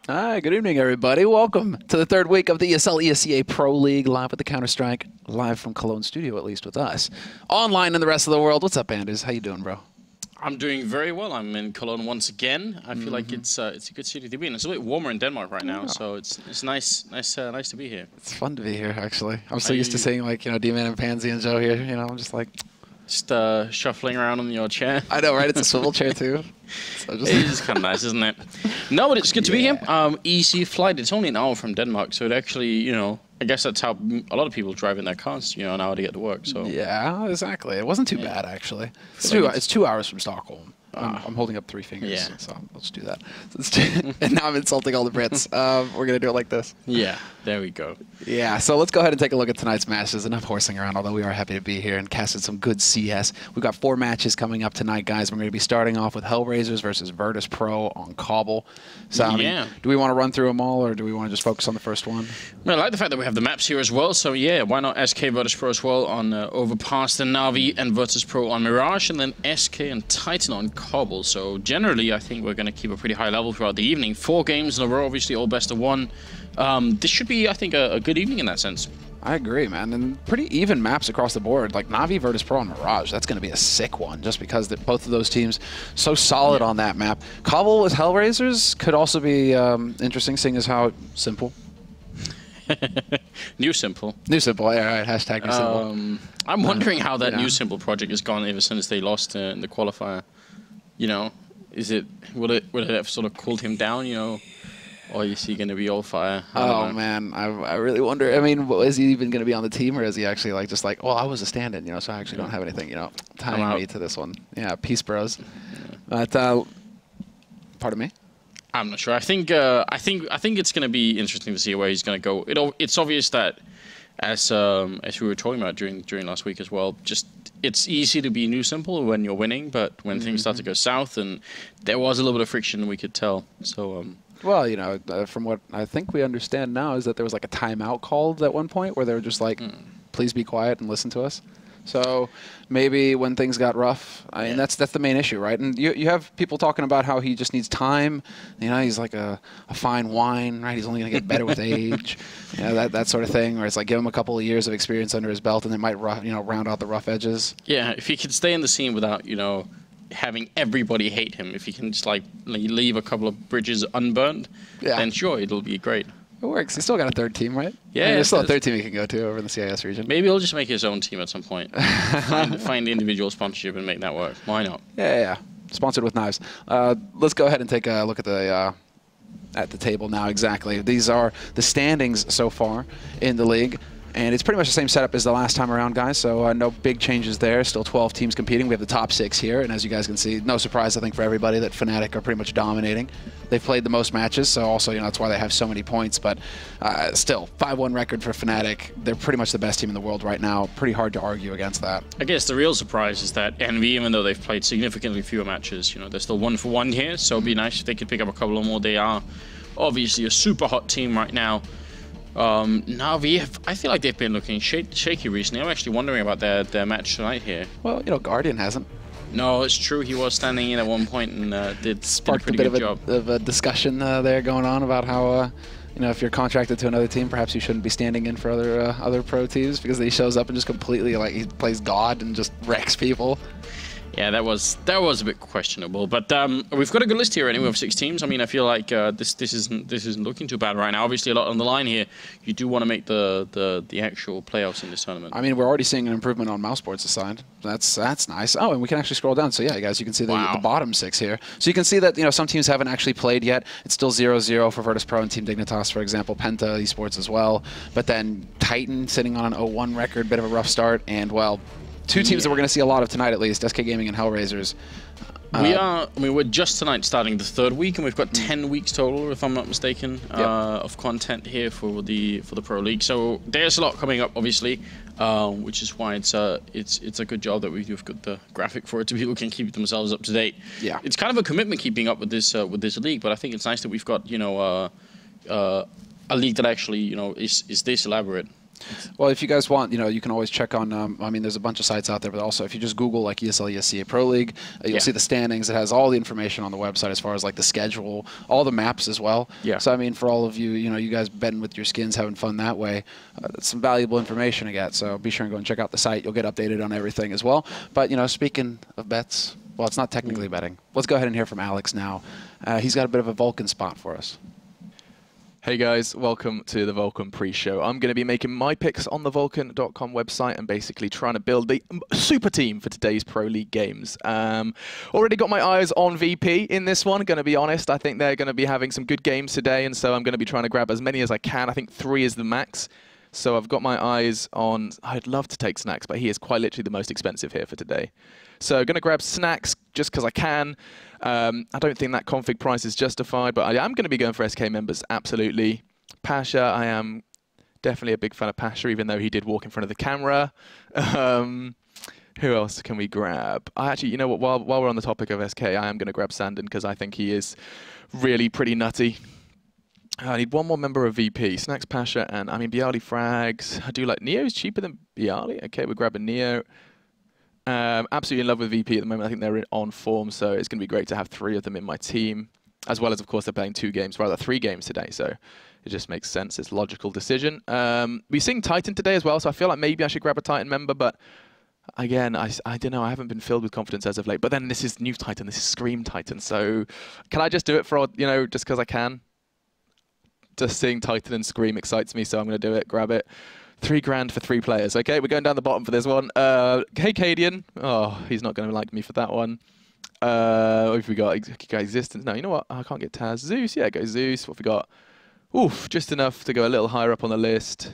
Hi, good evening, everybody. Welcome to the third week of the ESL ESEA Pro League, live at the Counter-Strike, live from Cologne studio, at least with us. Online in the rest of the world. What's up, Anders? How you doing, bro? I'm doing very well. I'm in Cologne once again. I feel like it's a good city to be in. It's a bit warmer in Denmark right now, so it's nice to be here. It's fun to be here, actually. I'm so used to seeing, like, D-Man and Pansy and Joe here. I'm just like... Just shuffling around on your chair. I know, right? It's a swivel chair, too. So just it is kind of nice, isn't it? No, but it's good to be here. Easy flight. It's only an hour from Denmark, so it actually, I guess that's how a lot of people drive in their cars, an hour to get to work. So yeah, exactly. It wasn't too bad, actually. It's 2 hours from Stockholm. I'm holding up 3 fingers, so let's do that. And now I'm insulting all the Brits. We're going to do it like this. Yeah, there we go. Yeah, so let's go ahead and take a look at tonight's matches. Enough horsing around, although we are happy to be here and casted some good CS. We've got 4 matches coming up tonight, guys. We're going to be starting off with HellRaisers versus Virtus.Pro on Cbble. So, I mean, do we want to run through them all, or do we want to just focus on the first one? Well, I like the fact that we have the maps here as well. So, yeah, why not SK Virtus.Pro as well on Overpass, then Na'Vi and Virtus.Pro on Mirage, and then SK and Titan on Cbble. So, generally, I think we're going to keep a pretty high level throughout the evening. 4 games in a row, obviously, all best of 1. This should be, I think, a good evening in that sense. I agree, man. And pretty even maps across the board. Like Na'Vi, Virtus.Pro, and Mirage. That's going to be a sick one, just because both of those teams so solid on that map. Cbble with HellRaisers could also be interesting, seeing as how simple. New simple. New simple. Yeah, right. Hashtag new simple. I'm wondering how that new simple project has gone ever since they lost in the qualifier. Will it have sort of cooled him down? Or is he going to be all fire? Oh, man. I really wonder. I mean, is he even going to be on the team, or is he actually well, I was a stand-in, so I actually don't have anything, tying me to this one. Yeah, peace, bros. But, pardon me? I'm not sure. I think it's going to be interesting to see where he's going to go. It's obvious that, as we were talking about during last week as well, it's easy to be new simple when you're winning, but when things start to go south, and there was a little bit of friction, we could tell. So. Well, from what I think we understand now is that there was like a timeout called at one point where they were just like, please be quiet and listen to us. So maybe when things got rough, I mean, that's the main issue, right? And you have people talking about how he just needs time. He's like a fine wine, right? He's only going to get better with age. That sort of thing, where it's like give him a couple of years of experience under his belt and it might round out the rough edges. Yeah, if he could stay in the scene without, having everybody hate him, if he can just leave a couple of bridges unburned, then sure, it'll be great. It works. He's still got a 3rd team, right? Yeah, there's still a 3rd team he can go to over in the CIS region. Maybe he'll just make his own team at some point. find the individual sponsorship and make that work. Why not? Yeah. Sponsored with knives. Let's go ahead and take a look at the table now. Exactly. These are the standings so far in the league. And it's pretty much the same setup as the last time around, guys, so no big changes there. Still 12 teams competing. We have the top 6 here, and as you guys can see, no surprise, I think, for everybody that Fnatic are pretty much dominating. They've played the most matches, so also, that's why they have so many points, but still, 5-1 record for Fnatic. They're pretty much the best team in the world right now. Pretty hard to argue against that. I guess the real surprise is that Envy, even though they've played significantly fewer matches, they're still 1-for-1 here, so it'd be nice if they could pick up a couple more. They are obviously a super hot team right now. Na'Vi, I feel like they've been looking shaky recently. I'm actually wondering about their match tonight here. Well, Guardian hasn't. No, it's true. He was standing in at one point and did sparked a pretty good good job. Of a discussion there going on about how if you're contracted to another team, perhaps you shouldn't be standing in for other pro teams, because he shows up and just completely he plays God and just wrecks people. Yeah, that was a bit questionable, but we've got a good list here anyway of 6 teams. I mean, I feel like this isn't looking too bad right now. Obviously, a lot on the line here. You do want to make the actual playoffs in this tournament. I mean, we're already seeing an improvement on mouse sports aside. That's nice. Oh, and we can actually scroll down. So yeah, guys, you can see the bottom 6 here. So you can see that some teams haven't actually played yet. It's still 0-0 for Virtus.Pro and Team Dignitas, for example. Penta eSports as well. But then Titan sitting on an 0-1 record, bit of a rough start, and well. 2 teams that we're going to see a lot of tonight, at least, SK Gaming and HellRaisers. We're just tonight starting the 3rd week, and we've got 10 weeks total, if I'm not mistaken, of content here for the Pro League. So there's a lot coming up, obviously, which is why it's a good job that we've got the graphic for it, to people can keep themselves up to date. Yeah, it's kind of a commitment keeping up with this league, but I think it's nice that we've got a league that actually is this elaborate. Well, if you guys want, you can always check on, I mean, there's a bunch of sites out there, but also if you just Google like ESL ESEA Pro League, you'll see the standings. It has all the information on the website as far as like the schedule, all the maps as well. Yeah. So, I mean, for all of you, you guys betting with your skins, having fun that way, that's some valuable information to get. So be sure and go and check out the site. You'll get updated on everything as well. But, speaking of bets, well, it's not technically betting. Let's go ahead and hear from Alex now. He's got a bit of a Vulcan spot for us. Hey guys, welcome to the Vulcan pre-show. I'm going to be making my picks on the Vulcan.com website and basically trying to build the super team for today's Pro League games. Already got my eyes on VP in this one, going to be honest. I think they're going to be having some good games today, and so I'm going to be trying to grab as many as I can. I think 3 is the max. So I've got my eyes on, I'd love to take Snacks, but he is quite literally the most expensive here for today. So going to grab Snacks just because I can. I don't think that config price is justified, but I am going to be going for SK members, absolutely. Pasha, I am definitely a big fan of Pasha, even though he did walk in front of the camera. Who else can we grab? Actually, you know what, while we're on the topic of SK, I am going to grab Sandon because I think he is really pretty nutty. I need one more member of VP. Snacks, Pasha, and I mean, Bialy frags. I do like Neo's cheaper than Bialy. Okay, we're grabbing Neo. Absolutely in love with VP at the moment. I think they're on form, so it's going to be great to have 3 of them in my team. As well as, of course, they're playing 2 games, rather 3 games today, so it just makes sense. It's a logical decision. We're seeing Titan today as well, so I feel like maybe I should grab a Titan member, but again, I don't know. I haven't been filled with confidence as of late. But then this is new Titan. This is Scream Titan, so can I just do it for, just because I can? Just seeing Titan and Scream excites me, so I'm going to do it, grab it. 3 grand for 3 players. Okay, we're going down the bottom for this one. Hey, Cadian. Oh, he's not going to like me for that one. What have we got? Existence. No, you know what? I can't get Taz. Zeus. Yeah, go Zeus. What have we got? Oof, just enough to go a little higher up on the list.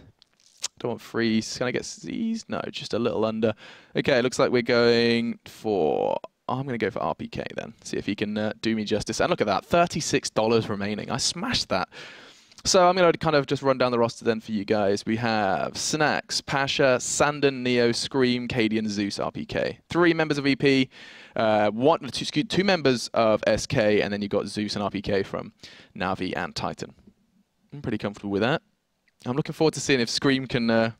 Don't want Freeze. Can I get Z's? No, just a little under. Okay, it looks like we're going for... I'm going to go for RPK then. See if he can do me justice. And look at that. $36 remaining. I smashed that. So I'm going to kind of just run down the roster then for you guys. We have Snacks, Pasha, Sandon, Neo, Scream, Cadian, Zeus, RPK. 3 members of EP, 2 members of SK, and then you've got Zeus and RPK from Navi and Titan. I'm pretty comfortable with that. I'm looking forward to seeing if Scream can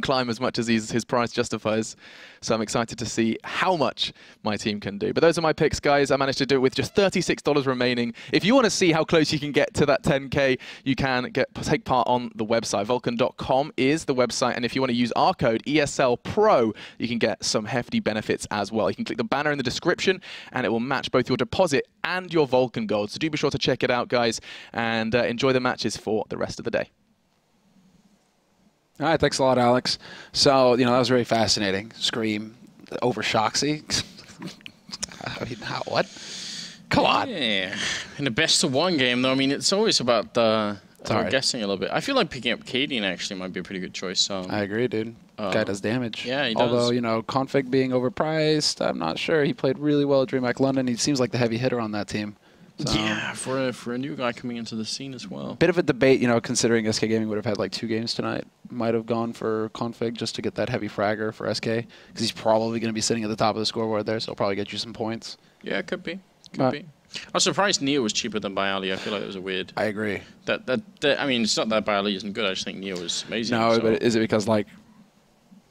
climb as much as his price justifies. So I'm excited to see how much my team can do. But those are my picks, guys. I managed to do it with just $36 remaining. If you want to see how close you can get to that 10K, you can take part on the website. Vulcan.com is the website. And if you want to use our code ESL Pro, you can get some hefty benefits as well. You can click the banner in the description and it will match both your deposit and your Vulcan gold. So do be sure to check it out, guys, and enjoy the matches for the rest of the day. All right, thanks a lot, Alex. So, that was very fascinating. Scream over Shoxy. I mean, what? Come on. Yeah. In the best of 1 game, though, I mean, it's always about guessing a little bit. I feel like picking up Cadian actually might be a pretty good choice. I agree, dude. Guy does damage. Yeah, he does. Although, Config being overpriced, I'm not sure. He played really well at DreamHack London. He seems like the heavy hitter on that team. So, yeah, for a new guy coming into the scene as well. Bit of a debate, considering SK Gaming would have had like 2 games tonight. Might have gone for Config just to get that heavy fragger for SK, because he's probably going to be sitting at the top of the scoreboard there, so he'll probably get you some points. Yeah, it could be. Could be. I was surprised Neo was cheaper than Bialy. I feel like it was a weird... I agree. I mean, it's not that Bialy isn't good. I just think Neo is amazing. No, so. But is it because, like,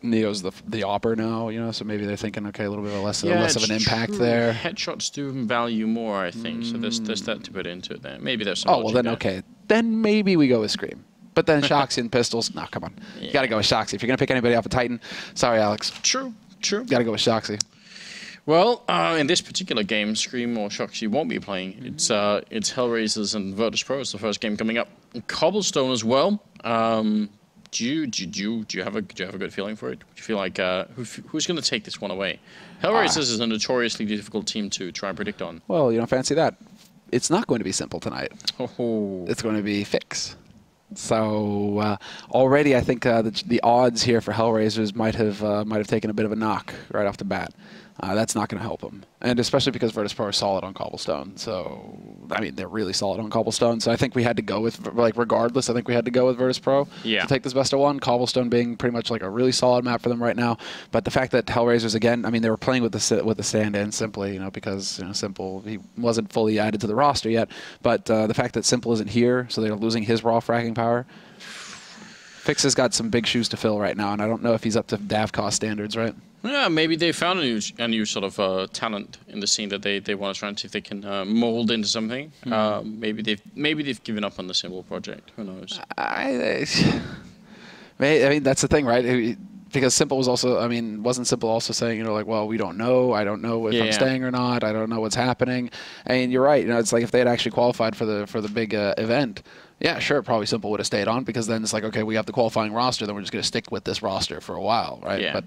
Neo's the opper now, so maybe they're thinking, okay, a little bit less of an impact there. Headshots do value more, I think. So there's that to put into it there. Maybe there's some. Oh well, then there. Okay, then maybe we go with Scream. But then Shoxy and Pistols, no, come on, you got to go with Shoxy if you're gonna pick anybody off of Titan. Sorry, Alex. True. Got to go with Shoxy. Well, in this particular game, Scream or Shoxy won't be playing. It's HellRaisers and Virtus.Pro. It's the first game coming up. Cobblestone as well. Do you have a good feeling for it? Do you feel like who's going to take this one away? HellRaisers is a notoriously difficult team to try and predict on. Well, fancy that. It's not going to be simple tonight. Oh. It's going to be Fix. So already, I think the odds here for HellRaisers might have taken a bit of a knock right off the bat. That's not going to help them, and especially because Virtus.Pro are solid on Cobblestone. So I mean, they're really solid on Cobblestone. So I think we had to go with, regardless, I think we had to go with Virtus.Pro to take this best of 1. Cobblestone being pretty much like a really solid map for them right now. But the fact that HellRaisers again, I mean, they were playing with the stand-in simply, because Simple, he wasn't fully added to the roster yet. But the fact that Simple isn't here, so they're losing his raw fracking power. Fix has got some big shoes to fill right now, and I don't know if he's up to DAVCOS standards, right? Yeah, maybe they found a new sort of talent in the scene that they want to try and see if they can mold into something. Maybe they've given up on the Cbble project. Who knows? I mean, that's the thing, right? Because Simple was also, I mean, wasn't Simple also saying, you know, like, well, we don't know. I don't know if I'm staying or not. I don't know what's happening. I mean, you're right. You know, it's like if they had actually qualified for the big event, yeah, sure, probably Simple would have stayed on, because then it's like, okay, we have the qualifying roster, then we're just going to stick with this roster for a while, right? Yeah. But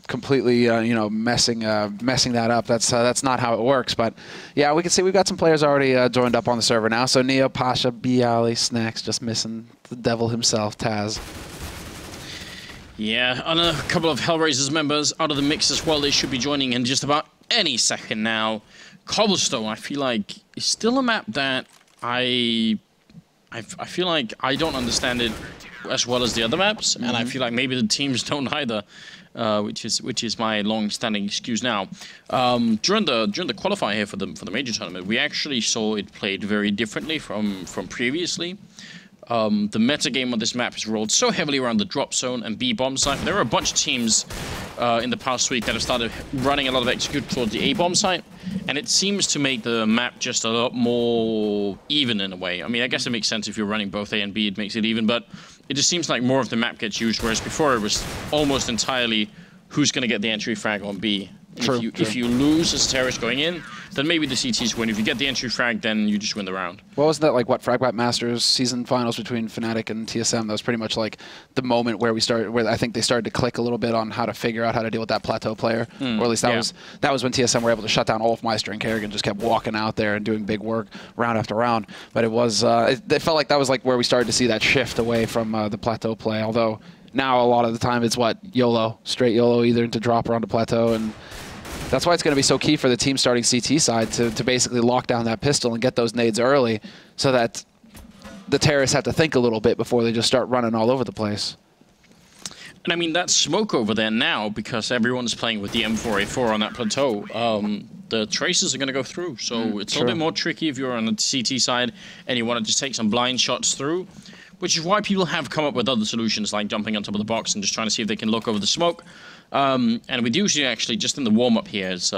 completely, you know, messing that up. That's not how it works. But yeah, we can see we've got some players already joined up on the server now. So Neo, Pasha, Bialy, Snacks, just missing the devil himself, Taz. Yeah, and a couple of HellRaisers members out of the mix as well. They should be joining in just about any second now. Cobblestone, I feel like, is still a map that I feel like I don't understand it as well as the other maps, and I feel like maybe the teams don't either, which is my long-standing excuse now. During the qualifier here for the major tournament, we actually saw it played very differently from previously. The meta game on this map is rolled so heavily around the drop zone and B bomb site. There are a bunch of teams in the past week that have started running a lot of execute towards the A bomb site, and it seems to make the map just a lot more even in a way. I mean, I guess it makes sense if you're running both A and B, it makes it even, but it just seems like more of the map gets used, whereas before it was almost entirely who's going to get the entry frag on B. True, if you lose as a terrorist going in, then maybe the CTs win. If you get the entry frag, then you just win the round. Well, wasn't that like what Fragbat Masters season finals between Fnatic and TSM? That was pretty much like the moment where where I think they started to click a little bit on how to figure out how to deal with that plateau player. Or at least that was when TSM were able to shut down Olfmeister, and Kerrigan just kept walking out there and doing big work round after round. But it was it felt like that was like where we started to see that shift away from the plateau play. Although now a lot of the time it's what YOLO, straight YOLO, either into drop or onto plateau, and that's why it's going to be so key for the team starting CT side to basically lock down that pistol and get those nades early, so that the terrorists have to think a little bit before they just start running all over the place. And I mean, that's smoke over there now, because everyone's playing with the M4A4 on that plateau. The traces are going to go through, so it's a little bit more tricky if you're on the CT side and you want to just take some blind shots through, which is why people have come up with other solutions like jumping on top of the box and just trying to see if they can look over the smoke. And with usually actually just in the warm-up here is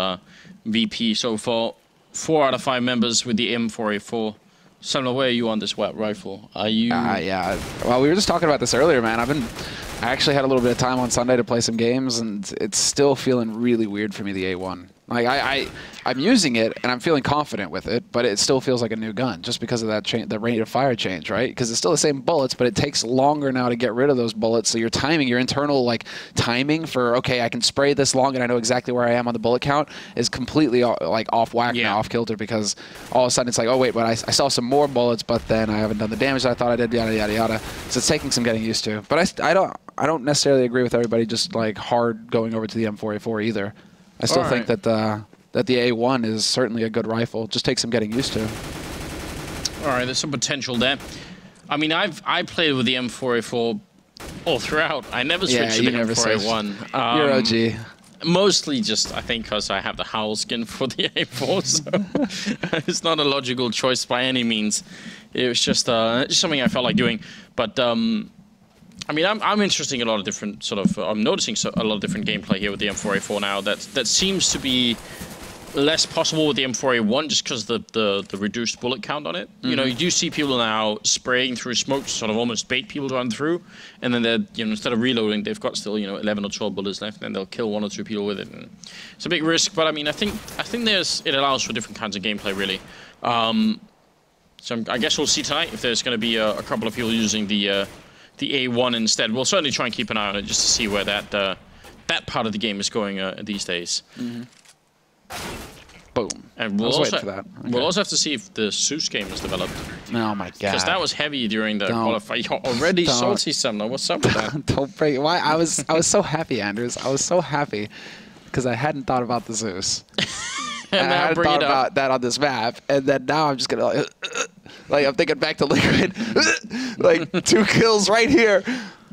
VP so far. 4 out of 5 members with the M4A4. Samuel, where are you on this wet rifle? Are you... yeah. Well, we were just talking about this earlier, man. I actually had a little bit of time on Sunday to play some games, and it's still feeling really weird for me, the A1. Like, I'm using it, and I'm feeling confident with it, but it still feels like a new gun, just because of that the rate of fire change, right? Because it's still the same bullets, but it takes longer now to get rid of those bullets, so your timing, your internal, like, timing for, okay, I can spray this long and I know exactly where I am on the bullet count is completely, like, off whack now, off kilter, because all of a sudden it's like, oh, wait, but I saw some more bullets, but then I haven't done the damage that I thought I did, yada, yada, yada. So it's taking some getting used to. But I don't necessarily agree with everybody just, like, hard going over to the M4A4 either. I still think that the A1 is certainly a good rifle. Just takes some getting used to. All right, there's some potential there. I mean, I played with the M4A4 all throughout. I never switched to the M4A1. You're OG. Mostly just, I think, because I have the Howl skin for the A4, so it's not a logical choice by any means. It was just something I felt like doing. But I mean, I'm interested in a lot of different sort of. I'm noticing a lot of different gameplay here with the M4A4 now. That seems to be less possible with the M4A1 just because the reduced bullet count on it. You know, you do see people now spraying through smoke to sort of almost bait people to run through, and then they're, you know, instead of reloading, they've got still, you know, 11 or 12 bullets left, and they'll kill 1 or 2 people with it. And it's a big risk, but I mean, I think it allows for different kinds of gameplay, really. So I guess we'll see tonight if there's going to be a couple of people using the A1 instead. We'll certainly try and keep an eye on it just to see where that part of the game is going these days. Boom. And we'll also have to see if the Zeus game is developed. Oh my god. Because that was heavy during the qualifier. You're already salty, Sumner. What's up with that? Don't break it. Why? I was so happy, Anders. I was so happy because I hadn't thought about the Zeus. And I hadn't thought about that on this map, and then now I'm just gonna like I'm thinking back to Liquid, like 2 kills right here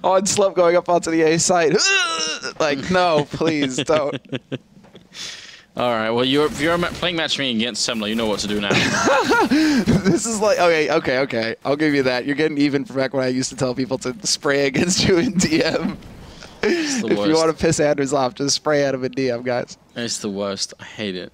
on Slump going up onto the A site. Like no, please don't. All right. Well, if you're playing matchmaking against Semler, you know what to do now. This is like, okay. I'll give you that. You're getting even from back when I used to tell people to spray against you in DM. If you want to piss Anders off, just spray at him in DM, guys. It's the worst. I hate it.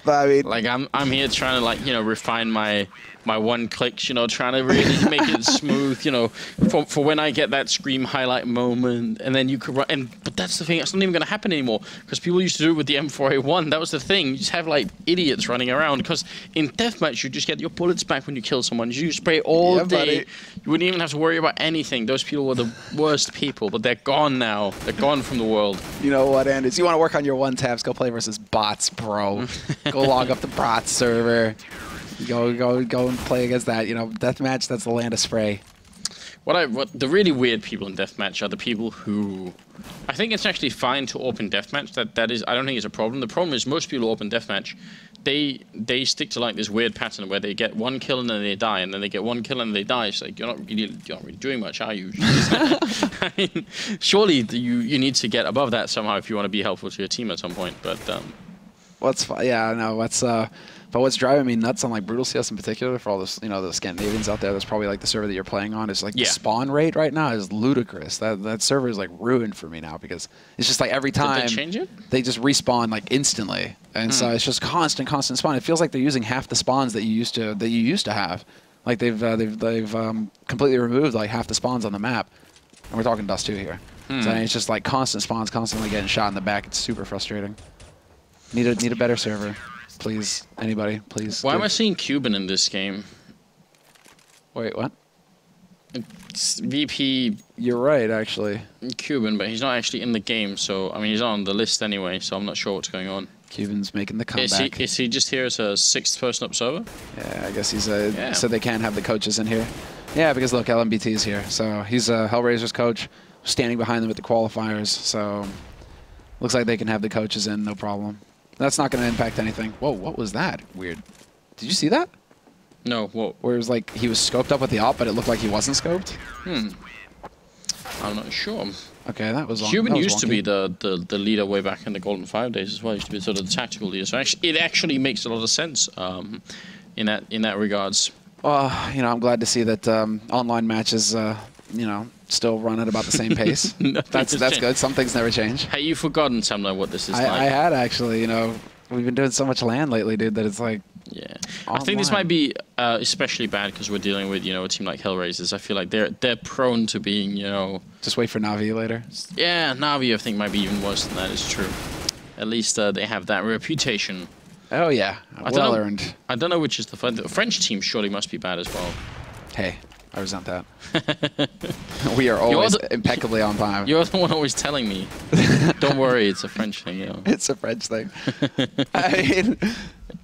But I mean, like I'm here trying to, like, you know, refine my one clicks, you know, trying to really make it smooth, you know, for when I get that scream highlight moment, and then you could run. But that's the thing, that's not even going to happen anymore, because people used to do it with the M4A1. That was the thing. You just have like idiots running around, because in deathmatch you just get your bullets back when you kill someone. You spray all day. Buddy. You wouldn't even have to worry about anything. Those people were the worst people, but they're gone now. They're gone from the world. You know what, Anders? You want to work on your one taps? Go play versus bots, bro. Go log up the bots server. Go and play against that. You know, deathmatch, that's the land of spray. What the really weird people in deathmatch are the people who, I think it's actually fine to open deathmatch. That is, I don't think it's a problem. The problem is most people who open deathmatch, they stick to like this weird pattern where they get one kill and then they die, and then they get one kill and they die. It's like you're not really doing much, are you? I mean, surely you need to get above that somehow if you want to be helpful to your team at some point. But but what's driving me nuts on like Brutal CS in particular, for all this, you know, the Scandinavians out there, that's probably like the server that you're playing on, is like the spawn rate right now is ludicrous. That server is like ruined for me now, because it's just like every time Did they change it? They just respawn like instantly, and so it's just constant spawn. It feels like they're using half the spawns that you used to have. Like they've completely removed like half the spawns on the map, and we're talking Dust 2 here. So it's just like constant spawns, constantly getting shot in the back. It's super frustrating. Need a better server. Please, anybody, please. Why am I seeing Cuban in this game? Wait, what? It's VP. You're right, actually. Cuban, but he's not actually in the game, so I mean he's on the list anyway, so I'm not sure what's going on. Cuban's making the comeback. Is he just here as a 6th person observer? Yeah, I guess he's so they can't have the coaches in here. Yeah, because look, LMBT is here, so he's a HellRaisers coach, standing behind them at the qualifiers. So looks like they can have the coaches in, no problem. That's not going to impact anything. Whoa, what was that? Weird. Did you see that? No, what? Where it was like he was scoped up with the op, but it looked like he wasn't scoped? I'm not sure. Okay, that was Cuban used to be the leader way back in the Golden 5 days as well. He used to be sort of the tactical leader. So actually, it actually makes a lot of sense in that regards. Well, you know, I'm glad to see that online matches, you know, still run at about the same pace. That's good. Some things never change. Have you forgotten, Samler, what this is like? I had, actually. You know, we've been doing so much LAN lately, dude, that it's like... Yeah. Online. I think this might be especially bad because we're dealing with, you know, a team like HellRaisers. I feel like they're prone to being, you know... Just wait for Na'Vi later. Yeah, Na'Vi I think might be even worse than that, it's true. At least they have that reputation. Oh, yeah. Well earned. I don't know which is the French team surely must be bad as well. Hey, I resent that. We are always impeccably on time. You're the one always telling me. Don't worry, it's a French thing, you know. It's a French thing. I mean,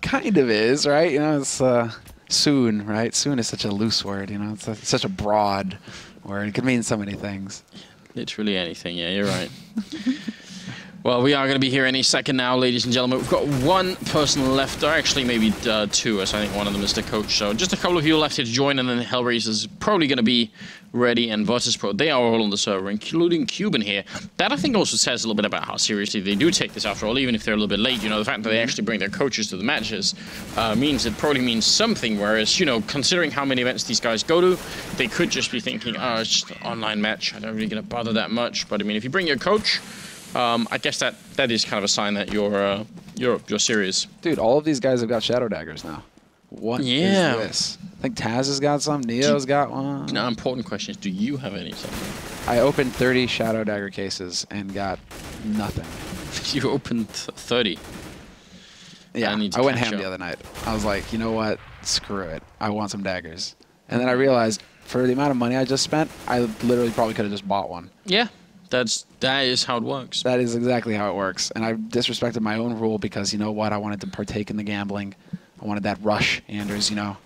kind of is, right? You know, it's soon, right? Soon is such a loose word, you know. It's such a broad word. It could mean so many things. Literally anything, yeah, you're right. Well, we are going to be here any second now, ladies and gentlemen. We've got one person left, or actually maybe two, as I think one of them is the coach. So just a couple of you left here to join, and then HellRaisers is probably going to be ready, and Virtus.Pro, they are all on the server, including Cuban here. That, I think, also says a little bit about how seriously they do take this, after all, even if they're a little bit late. You know, the fact that they actually bring their coaches to the matches means it probably means something, whereas, you know, considering how many events these guys go to, they could just be thinking, oh, it's just an online match. I'm not really going to bother that much. But, I mean, if you bring your coach... I guess that is kind of a sign that you're serious. Dude, all of these guys have got shadow daggers now. What is this? I think Taz has got some. Neo's got one. Now, important question is, do you have any? I opened 30 shadow dagger cases and got nothing. You opened 30? Yeah, I went ham the other night. I was like, you know what? Screw it. I want some daggers. And then I realized, for the amount of money I just spent, I literally probably could have just bought one. Yeah. That is how it works. That is exactly how it works. And I disrespected my own rule because, you know what, I wanted to partake in the gambling. I wanted that rush, Anders, you know.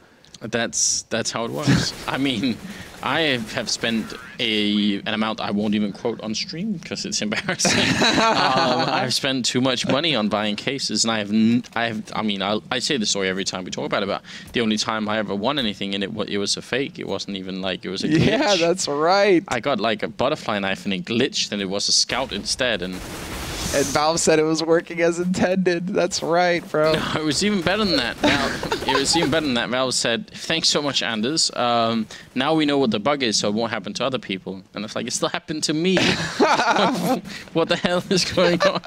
That's how it works. I mean, I have spent an amount I won't even quote on stream because it's embarrassing. I've spent too much money on buying cases, and I mean, I say the story every time we talk about it, but the only time I ever won anything, and it was a fake. It wasn't even like, it was a glitch. Yeah, that's right. I got like a butterfly knife and it glitched, and it was a scout instead, and And Valve said it was working as intended. That's right, bro. No, it was even better than that. It was even better than that. Valve said, "Thanks so much, Anders. Now we know what the bug is, so it won't happen to other people." And it's like, it still happened to me. What the hell is going on?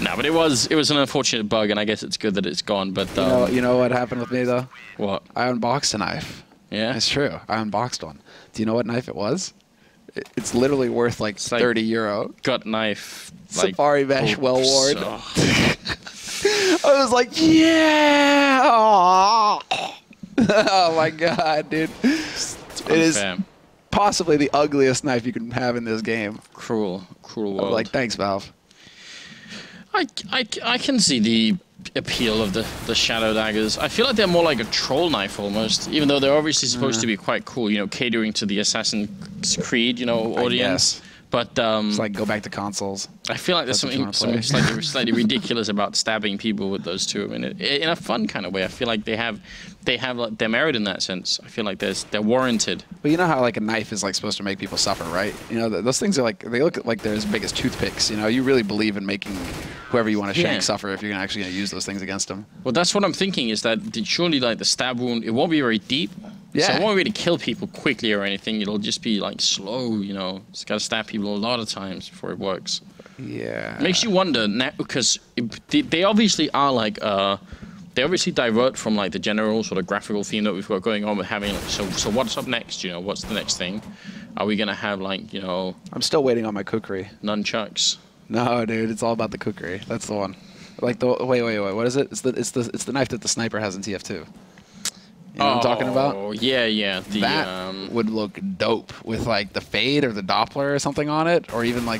No, but it was an unfortunate bug, and I guess it's good that it's gone. But you know what happened with me though? What? I unboxed a knife. Yeah, it's true. I unboxed one. Do you know what knife it was? It's literally worth like 30 euro. Gut knife. Safari mesh, well worn. Oh. I was like, yeah! Oh my god, dude. It is possibly the ugliest knife you can have in this game. Cruel world. Like, thanks, Valve. I can see the appeal of the shadow daggers. I feel like they're more like a troll knife almost, even though they're obviously supposed to be quite cool, you know, catering to the Assassin's Creed, you know, audience. But it's like go back to consoles. I feel like there's something slightly ridiculous about stabbing people with those two. I mean, in a fun kind of way. I feel like they have like, their merit in that sense. I feel like they're warranted. But you know how like a knife is like supposed to make people suffer, right? You know, those things are like, they look like they're as big as toothpicks. You know, you really believe in making whoever you want to shank suffer if you're actually going to use those things against them. Well, that's what I'm thinking, is that surely like the stab wound, it won't be very deep. Yeah. So it won't really kill people quickly or anything. It'll just be like slow, you know. It's got to stab people a lot of times before it works. Yeah. Makes you wonder, because they obviously are like, they obviously divert from like the general sort of graphical theme that we've got going on with having, like, so what's up next, you know, what's the next thing? Are we going to have like, you know... I'm still waiting on my cookery. Nunchucks? No, dude, it's all about the cookery. That's the one. Like the, wait, what is it? It's the knife that the sniper has in TF2. You know what I'm talking about? Oh, yeah. That would look dope with like the fade or the Doppler or something on it, or even like.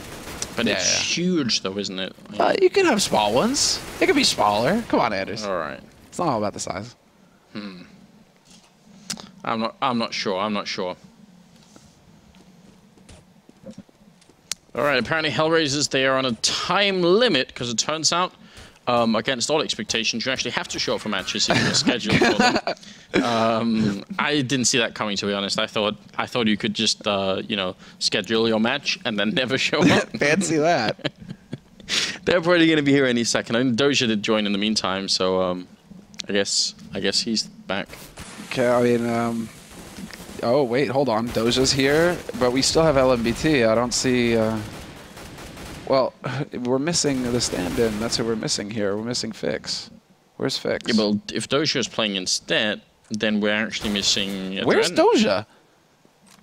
But it's huge, though, isn't it? You can have small ones. It could be smaller. Come on, Anders. All right. It's not all about the size. I'm not sure. All right. Apparently, HellRaisers, they are on a time limit, because it turns out, against all expectations, you actually have to show up for matches if you're scheduled for them. I didn't see that coming, to be honest. I thought you could just, you know, schedule your match and then never show up. Fancy that. They're probably going to be here any second. I mean, Doja did join in the meantime, so I guess he's back. Okay, I mean, oh wait, hold on. Doja's here, but we still have LMBT. I don't see. Well, we're missing the stand-in. That's who we're missing here. We're missing Fix. Where's Fix? Yeah, well, if Doja is playing instead, then we're actually missing. Where's Doja?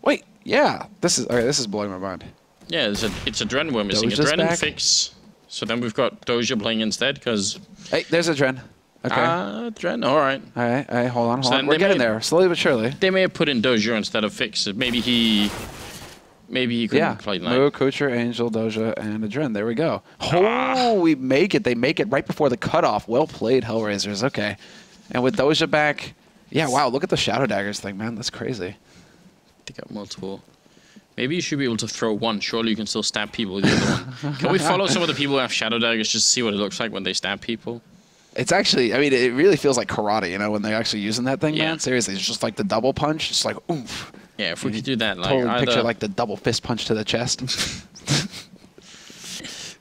Wait, yeah. This is blowing my mind. Yeah, it's a Dren we're missing. Doja's a Dren and Fix. So then we've got Doja playing instead, because. Hey, there's a Dren. Okay. Dren. All right. All right. Hold on. We're getting there, slowly but surely. They may have put in Doja instead of Fix. Maybe he couldn't play tonight. Moo, Kucher, Angel, Doja, and Adren. There we go. Oh, we make it. They make it right before the cutoff. Well played, HellRaisers. Okay. And with Doja back, yeah, wow, look at the Shadow Daggers thing, man. That's crazy. They got multiple. Maybe you should be able to throw one. Surely you can still stab people with the other one. Can we follow some of the people who have Shadow Daggers just to see what it looks like when they stab people? It's actually, I mean, it really feels like karate, you know, when they're actually using that thing, man. Seriously, it's just like the double punch, just like, oomph. Yeah, if we could do that, like totally picture like the double fist punch to the chest.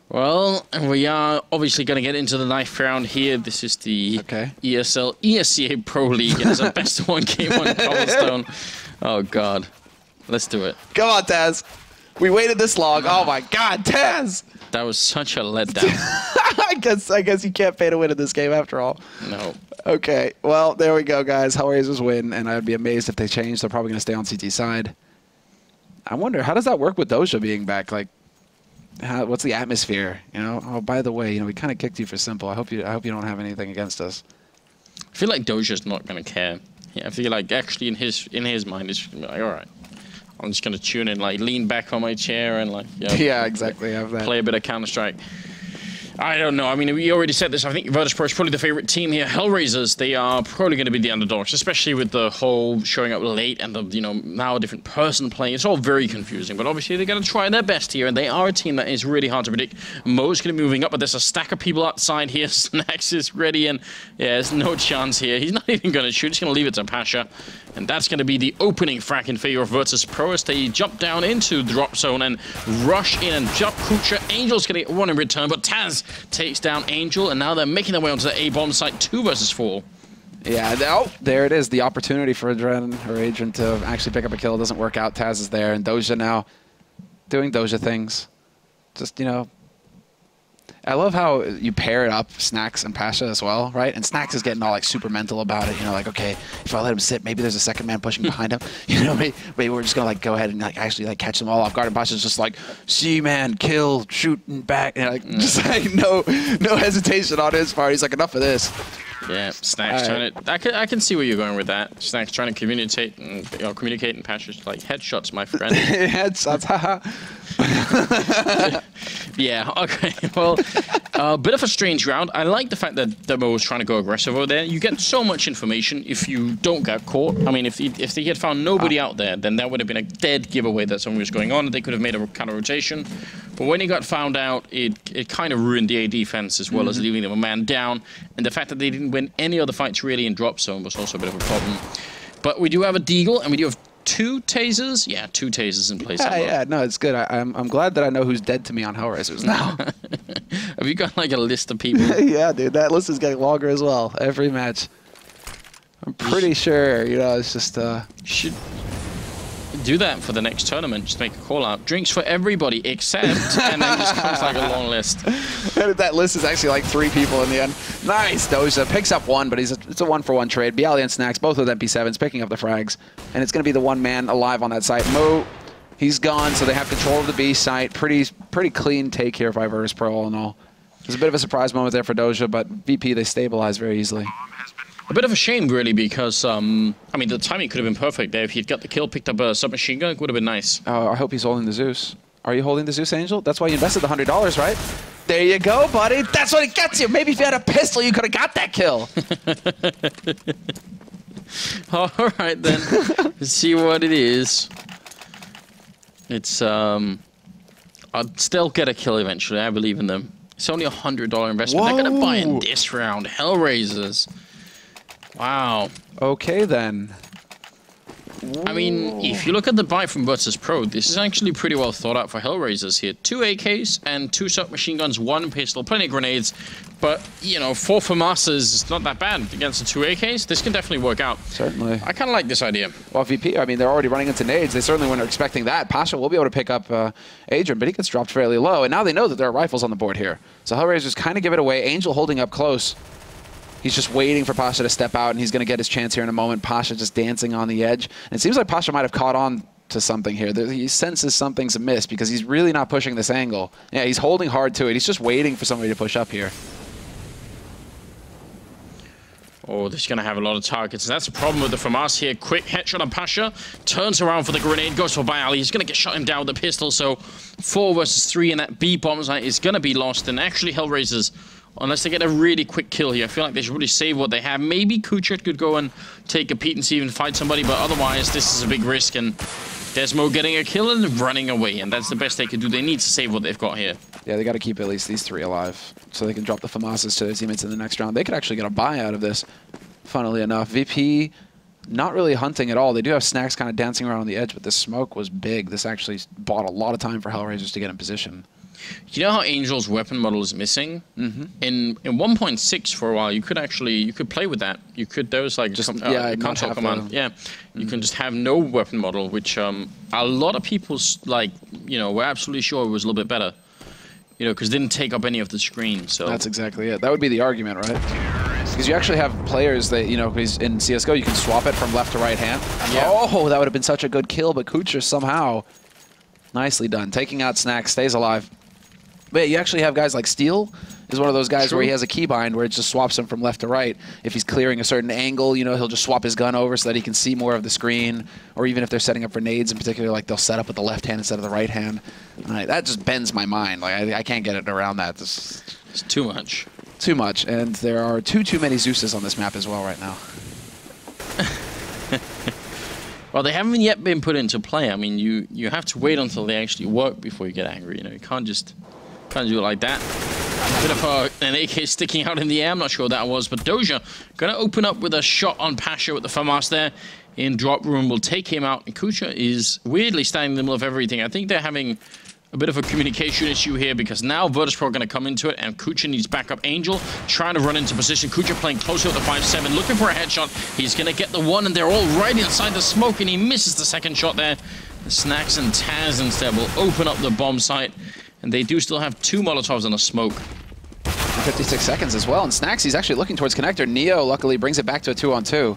Well, we are obviously going to get into the knife round here. This is the ESL ESEA Pro League. It's a best of one game on Cobblestone. Oh God, let's do it. Come on, Taz. We waited this long. Oh my God, Taz. That was such a letdown. I guess you can't pay to win in this game after all. No. Okay, well, there we go, guys. HellRaisers win, and I'd be amazed if they change. They're probably going to stay on CT side. I wonder, how does that work with Doja being back? Like, what's the atmosphere? You know? Oh, by the way, you know, we kind of kicked you for simple. I hope you don't have anything against us. I feel like Doja's not going to care. Yeah, I feel like actually in his mind, it's like, all right, I'm just going to tune in, like lean back on my chair and like, yeah, exactly. Have that. Play a bit of Counter-Strike. I don't know. I mean, we already said this. I think Virtus.Pro is probably the favorite team here. HellRaisers, they are probably going to be the underdogs, especially with the whole showing up late and the, now a different person playing. It's all very confusing, but obviously they're going to try their best here, and they are a team that is really hard to predict. Mo's going to be moving up, but there's a stack of people outside here. Snacks is ready, and yeah, there's no chance here. He's not even going to shoot. He's going to leave it to Pasha, and that's going to be the opening frag in favor of Virtus.Pro as they jump down into the drop zone and rush in and jump Kucha. Angel's going to get one in return, but Taz takes down Angel, and now they're making their way onto the A-bomb site, 2 versus 4. Yeah, oh, there it is. The opportunity for Adren or Adrian to actually pick up a kill doesn't work out. Taz is there, and Doja now doing Doja things. Just, I love how you pair it up, Snacks and Pasha as well, right? And Snacks is getting all like super mental about it, like, okay, if I let him sit, maybe there's a second man pushing behind him. Maybe we're just gonna like go ahead and like actually catch them all off guard. And Pasha's just like, see man, kill, shooting back, just like no hesitation on his part. He's like, enough of this. Yeah, Snacks trying to. I can see where you're going with that. Snacks trying to communicate and Pasha's like, headshots, my friend. Headshots, haha. Yeah, okay. Well, a bit of a strange round. I like the fact that Demo was trying to go aggressive over there. You get so much information if you don't get caught. I mean, if he had found nobody out there, then that would have been a dead giveaway that something was going on. They could have made a kind of rotation. But when he got found out, it kind of ruined the A defense as well as leaving them a man down. And the fact that they didn't win any other fights really in drop zone was also a bit of a problem. But we do have a Deagle, and we do have 2 tasers? Yeah, 2 tasers in place. Yeah, no, it's good. I'm glad that I know who's dead to me on HellRaisers now. Have you got like a list of people? Yeah, dude, that list is getting longer as well. Every match. I'm pretty sure, it's just... Should do that for the next tournament. Just make a call out. Drinks for everybody except, and then just comes like a long list. That list is actually like 3 people in the end. Nice. Doja picks up 1, but it's a 1-for-1 trade. Bialy and Snacks, both with MP7s, picking up the frags. And it's going to be the 1 man alive on that site. Mo, he's gone, so they have control of the B site. Pretty clean take here by Virtus.Pro all in all. There's a bit of a surprise moment there for Doja, but VP, they stabilize very easily. A bit of a shame, really, because, I mean, the timing could have been perfect there. If he'd got the kill, picked up a submachine gun, it would have been nice. Oh, I hope he's holding the Zeus. Are you holding the Zeus, Angel? That's why you invested the $100, right? There you go, buddy. That's what it gets you. Maybe if you had a pistol, you could have got that kill. All right, then. Let's see what it is. It's, I'll still get a kill eventually. I believe in them. It's only a $100 investment. Whoa. They're going to buy in this round. HellRaisers. Wow. Okay, then. I mean, if you look at the buy from Virtus.Pro, this is actually pretty well thought out for HellRaisers here. 2 AKs and 2 submachine guns, 1 pistol, plenty of grenades. But, 4 FAMASas is not that bad against the 2 AKs. This can definitely work out. Certainly. I kind of like this idea. Well, VP, I mean, they're already running into nades. They certainly weren't expecting that. Pasha will be able to pick up Adrian, but he gets dropped fairly low. And now they know that there are rifles on the board here. So HellRaisers kind of give it away. Angel holding up close. He's just waiting for Pasha to step out, and he's going to get his chance here in a moment. Pasha just dancing on the edge. And it seems like Pasha might have caught on to something here. He senses something's amiss because he's really not pushing this angle. Yeah, he's holding hard to it. He's just waiting for somebody to push up here. Oh, this is going to have a lot of targets. And that's the problem with the FAMAS here. Quick headshot on Pasha. Turns around for the grenade. Goes for Bialy. He's going to get shot him down with the pistol. So 4 versus 3 in that B bomb site is going to be lost. And actually, HellRaisers, unless they get a really quick kill here, I feel like they should really save what they have. Maybe Kuchet could go and take a peek and see if he can fight somebody. But otherwise, this is a big risk. And Desmo getting a kill and running away. And that's the best they could do. They need to save what they've got here. Yeah, they got to keep at least these 3 alive so they can drop the FAMASas to their teammates in the next round. They could actually get a buy out of this, funnily enough. VP not really hunting at all. They do have Snacks kind of dancing around on the edge, but this smoke was big. This actually bought a lot of time for HellRaisers to get in position. You know how Angel's weapon model is missing? In 1.6 for a while, you could play with that. You could, there was like just console command. Yeah, you can just have no weapon model, which a lot of people were absolutely sure it was a little bit better. Because it didn't take up any of the screen. So that's exactly it. That would be the argument, right? Because you actually have players that, because in CSGO you can swap it from left to right hand. Yeah. Oh, that would have been such a good kill, but Kucher somehow nicely done. Taking out Snacks, stays alive. But yeah, you actually have guys like Steel is one of those guys where he has a keybind where it just swaps him from left to right. If he's clearing a certain angle, he'll just swap his gun over so that he can see more of the screen. Or even if they're setting up for nades in particular, like they'll set up with the left hand instead of the right hand. That just bends my mind. Like I can't get it around that. It's too much. Too much, and there are too many Zeuses on this map as well right now. Well, they haven't yet been put into play. I mean, you have to wait until they actually work before you get angry. You know, you can't do it like that. A bit of an AK sticking out in the air. I'm not sure what that was, but Doja gonna open up with a shot on Pasha with the FAMAS there in drop room. Will take him out. And Kucha is weirdly standing in the middle of everything. I think they're having a bit of a communication issue here because now Virtus.Pro are going to come into it and Kucha needs backup. Angel trying to run into position. Kucha playing closer with the 5-7, looking for a headshot. He's going to get the one and they're all right inside the smoke and he misses the second shot there. The Snacks and Taz instead will open up the bomb site and they do still have 2 Molotovs and a smoke. 56 seconds as well, and Snacks, he's actually looking towards connector. Neo luckily brings it back to a 2-on-2.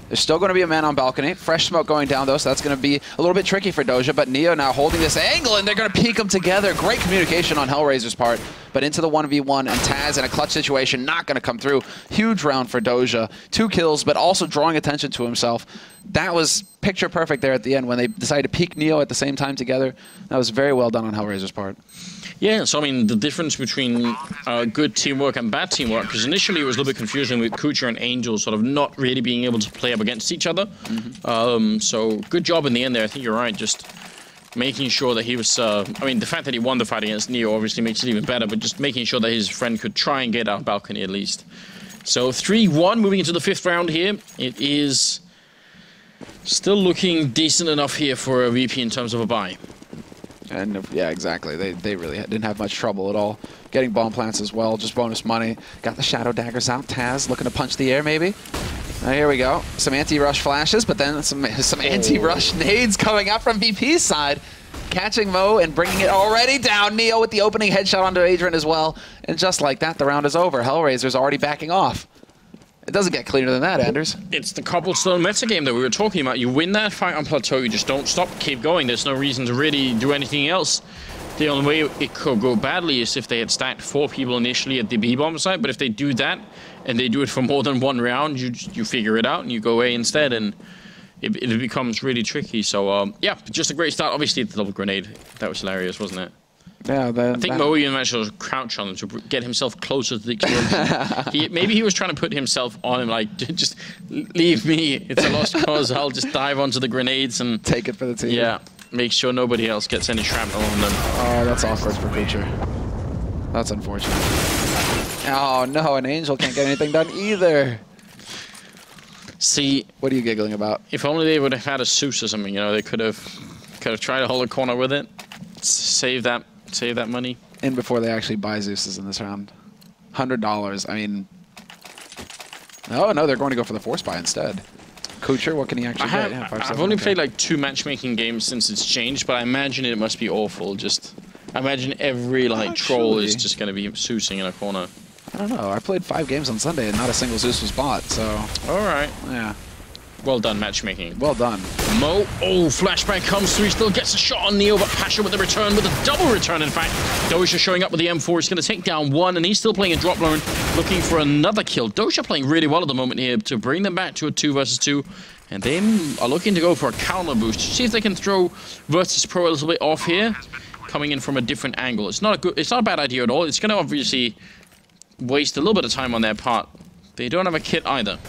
There's still going to be a man on balcony. Fresh smoke going down, though, so that's going to be a little bit tricky for Doja. But Neo now holding this angle, and they're going to peek them together. Great communication on HellRaisers' part. But into the 1v1, and Taz in a clutch situation, not going to come through. Huge round for Doja. 2 kills, but also drawing attention to himself. That was picture perfect there at the end when they decided to peek Neo at the same time together. That was very well done on HellRaisers' part. Yeah, so I mean, the difference between good teamwork and bad teamwork, because initially it was a little bit confusing with Kucha and Angel sort of not really being able to play up against each other. So good job in the end there. I think you're right, just making sure that he was, I mean, the fact that he won the fight against Neo obviously makes it even better, but just making sure that his friend could try and get out balcony at least. So 3-1 moving into the 5th round here. It is still looking decent enough here for a VP in terms of a buy. And yeah, exactly. They really didn't have much trouble at all. Getting bomb plants as well, just bonus money. Got the shadow daggers out. Taz looking to punch the air maybe. Here we go. Some anti-rush flashes, but then some anti-rush nades coming out from VP's side. Catching Mo and bringing it already down. Neo with the opening headshot onto Adrian as well. And just like that, the round is over. HellRaisers already backing off. It doesn't get cleaner than that, Anders. It's the cobblestone metagame that we were talking about. You win that fight on plateau, you just don't stop, keep going. There's no reason to really do anything else. The only way it could go badly is if they had stacked 4 people initially at the B-bomb site, but if they do that, and they do it for more than 1 round, you figure it out and you go away instead, and it becomes really tricky. So, yeah, just a great start. Obviously, the double grenade, that was hilarious, wasn't it? Yeah, I think Mo even managed to crouch on him to get himself closer to the explosion. Maybe he was trying to put himself on him, like, just leave me. It's a lost cause. I'll just dive onto the grenades and take it for the team. Yeah, make sure nobody else gets any shrapnel on them. Oh, that's awkward for Kucha. That's unfortunate. Oh no, an Angel can't get anything done either. See, what are you giggling about? If only they would have had a Zeus or something, you know, they could have tried to hold a corner with it, save that money. In before they actually buy Zeus's in this round. $100. I mean, oh no, they're going to go for the force buy instead. Kucher, what can he actually get? Yeah, I've only played like 2 matchmaking games since it's changed, but I imagine it must be awful. Just I imagine every troll is just going to be Zeusing in a corner. I don't know. I played 5 games on Sunday and not a single Zeus was bought. So all right, yeah. Well done, matchmaking. Well done. Mo, flashback comes through, still gets a shot on Neo, but Pasha with the return, with a double return, in fact. Doja showing up with the M4, he's going to take down 1, and he's still playing a drop lone, looking for another kill. Doja playing really well at the moment here to bring them back to a 2 versus 2, and they are looking to go for a counter boost. See if they can throw Virtus.Pro a little bit off here, coming in from a different angle. It's not a bad idea at all. It's going to obviously waste a little bit of time on their part. They don't have a kit either.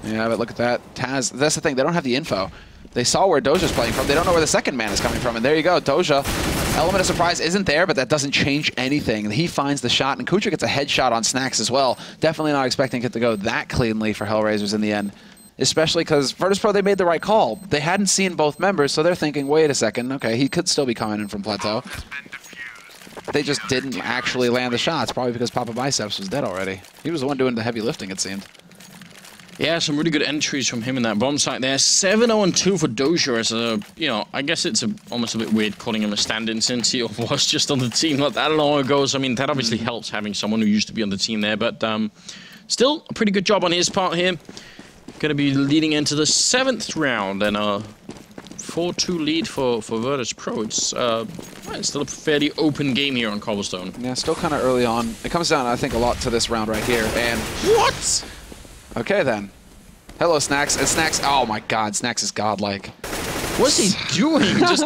Yeah, but look at that. Taz, that's the thing. They don't have the info. They saw where Doja's playing from. They don't know where the second man is coming from. And there you go. Doja, element of surprise isn't there, but that doesn't change anything. He finds the shot, and Kucha gets a headshot on Snacks as well. Definitely not expecting it to go that cleanly for HellRaisers in the end, especially because Virtus.Pro, they made the right call. They hadn't seen both members, so they're thinking, wait a second. Okay, he could still be coming in from Plateau. They just didn't actually land the shots, probably because Papa Biceps was dead already. He was the one doing the heavy lifting, it seemed. Yeah, some really good entries from him in that bomb site there. 7-0-2 for Doja as a, you know, I guess it's almost a bit weird calling him a stand-in since he was just on the team not that long ago. So, I mean, that obviously helps having someone who used to be on the team there. But still, a pretty good job on his part here. Going to be leading into the 7th round and a 4-2 lead for Virtus.Pro. It's still a fairly open game here on Cobblestone. Yeah, still kind of early on. It comes down, I think, a lot to this round right here. And what? Okay, then. Hello, Snacks. And Snacks, oh my god, Snacks is godlike. What's he doing? Just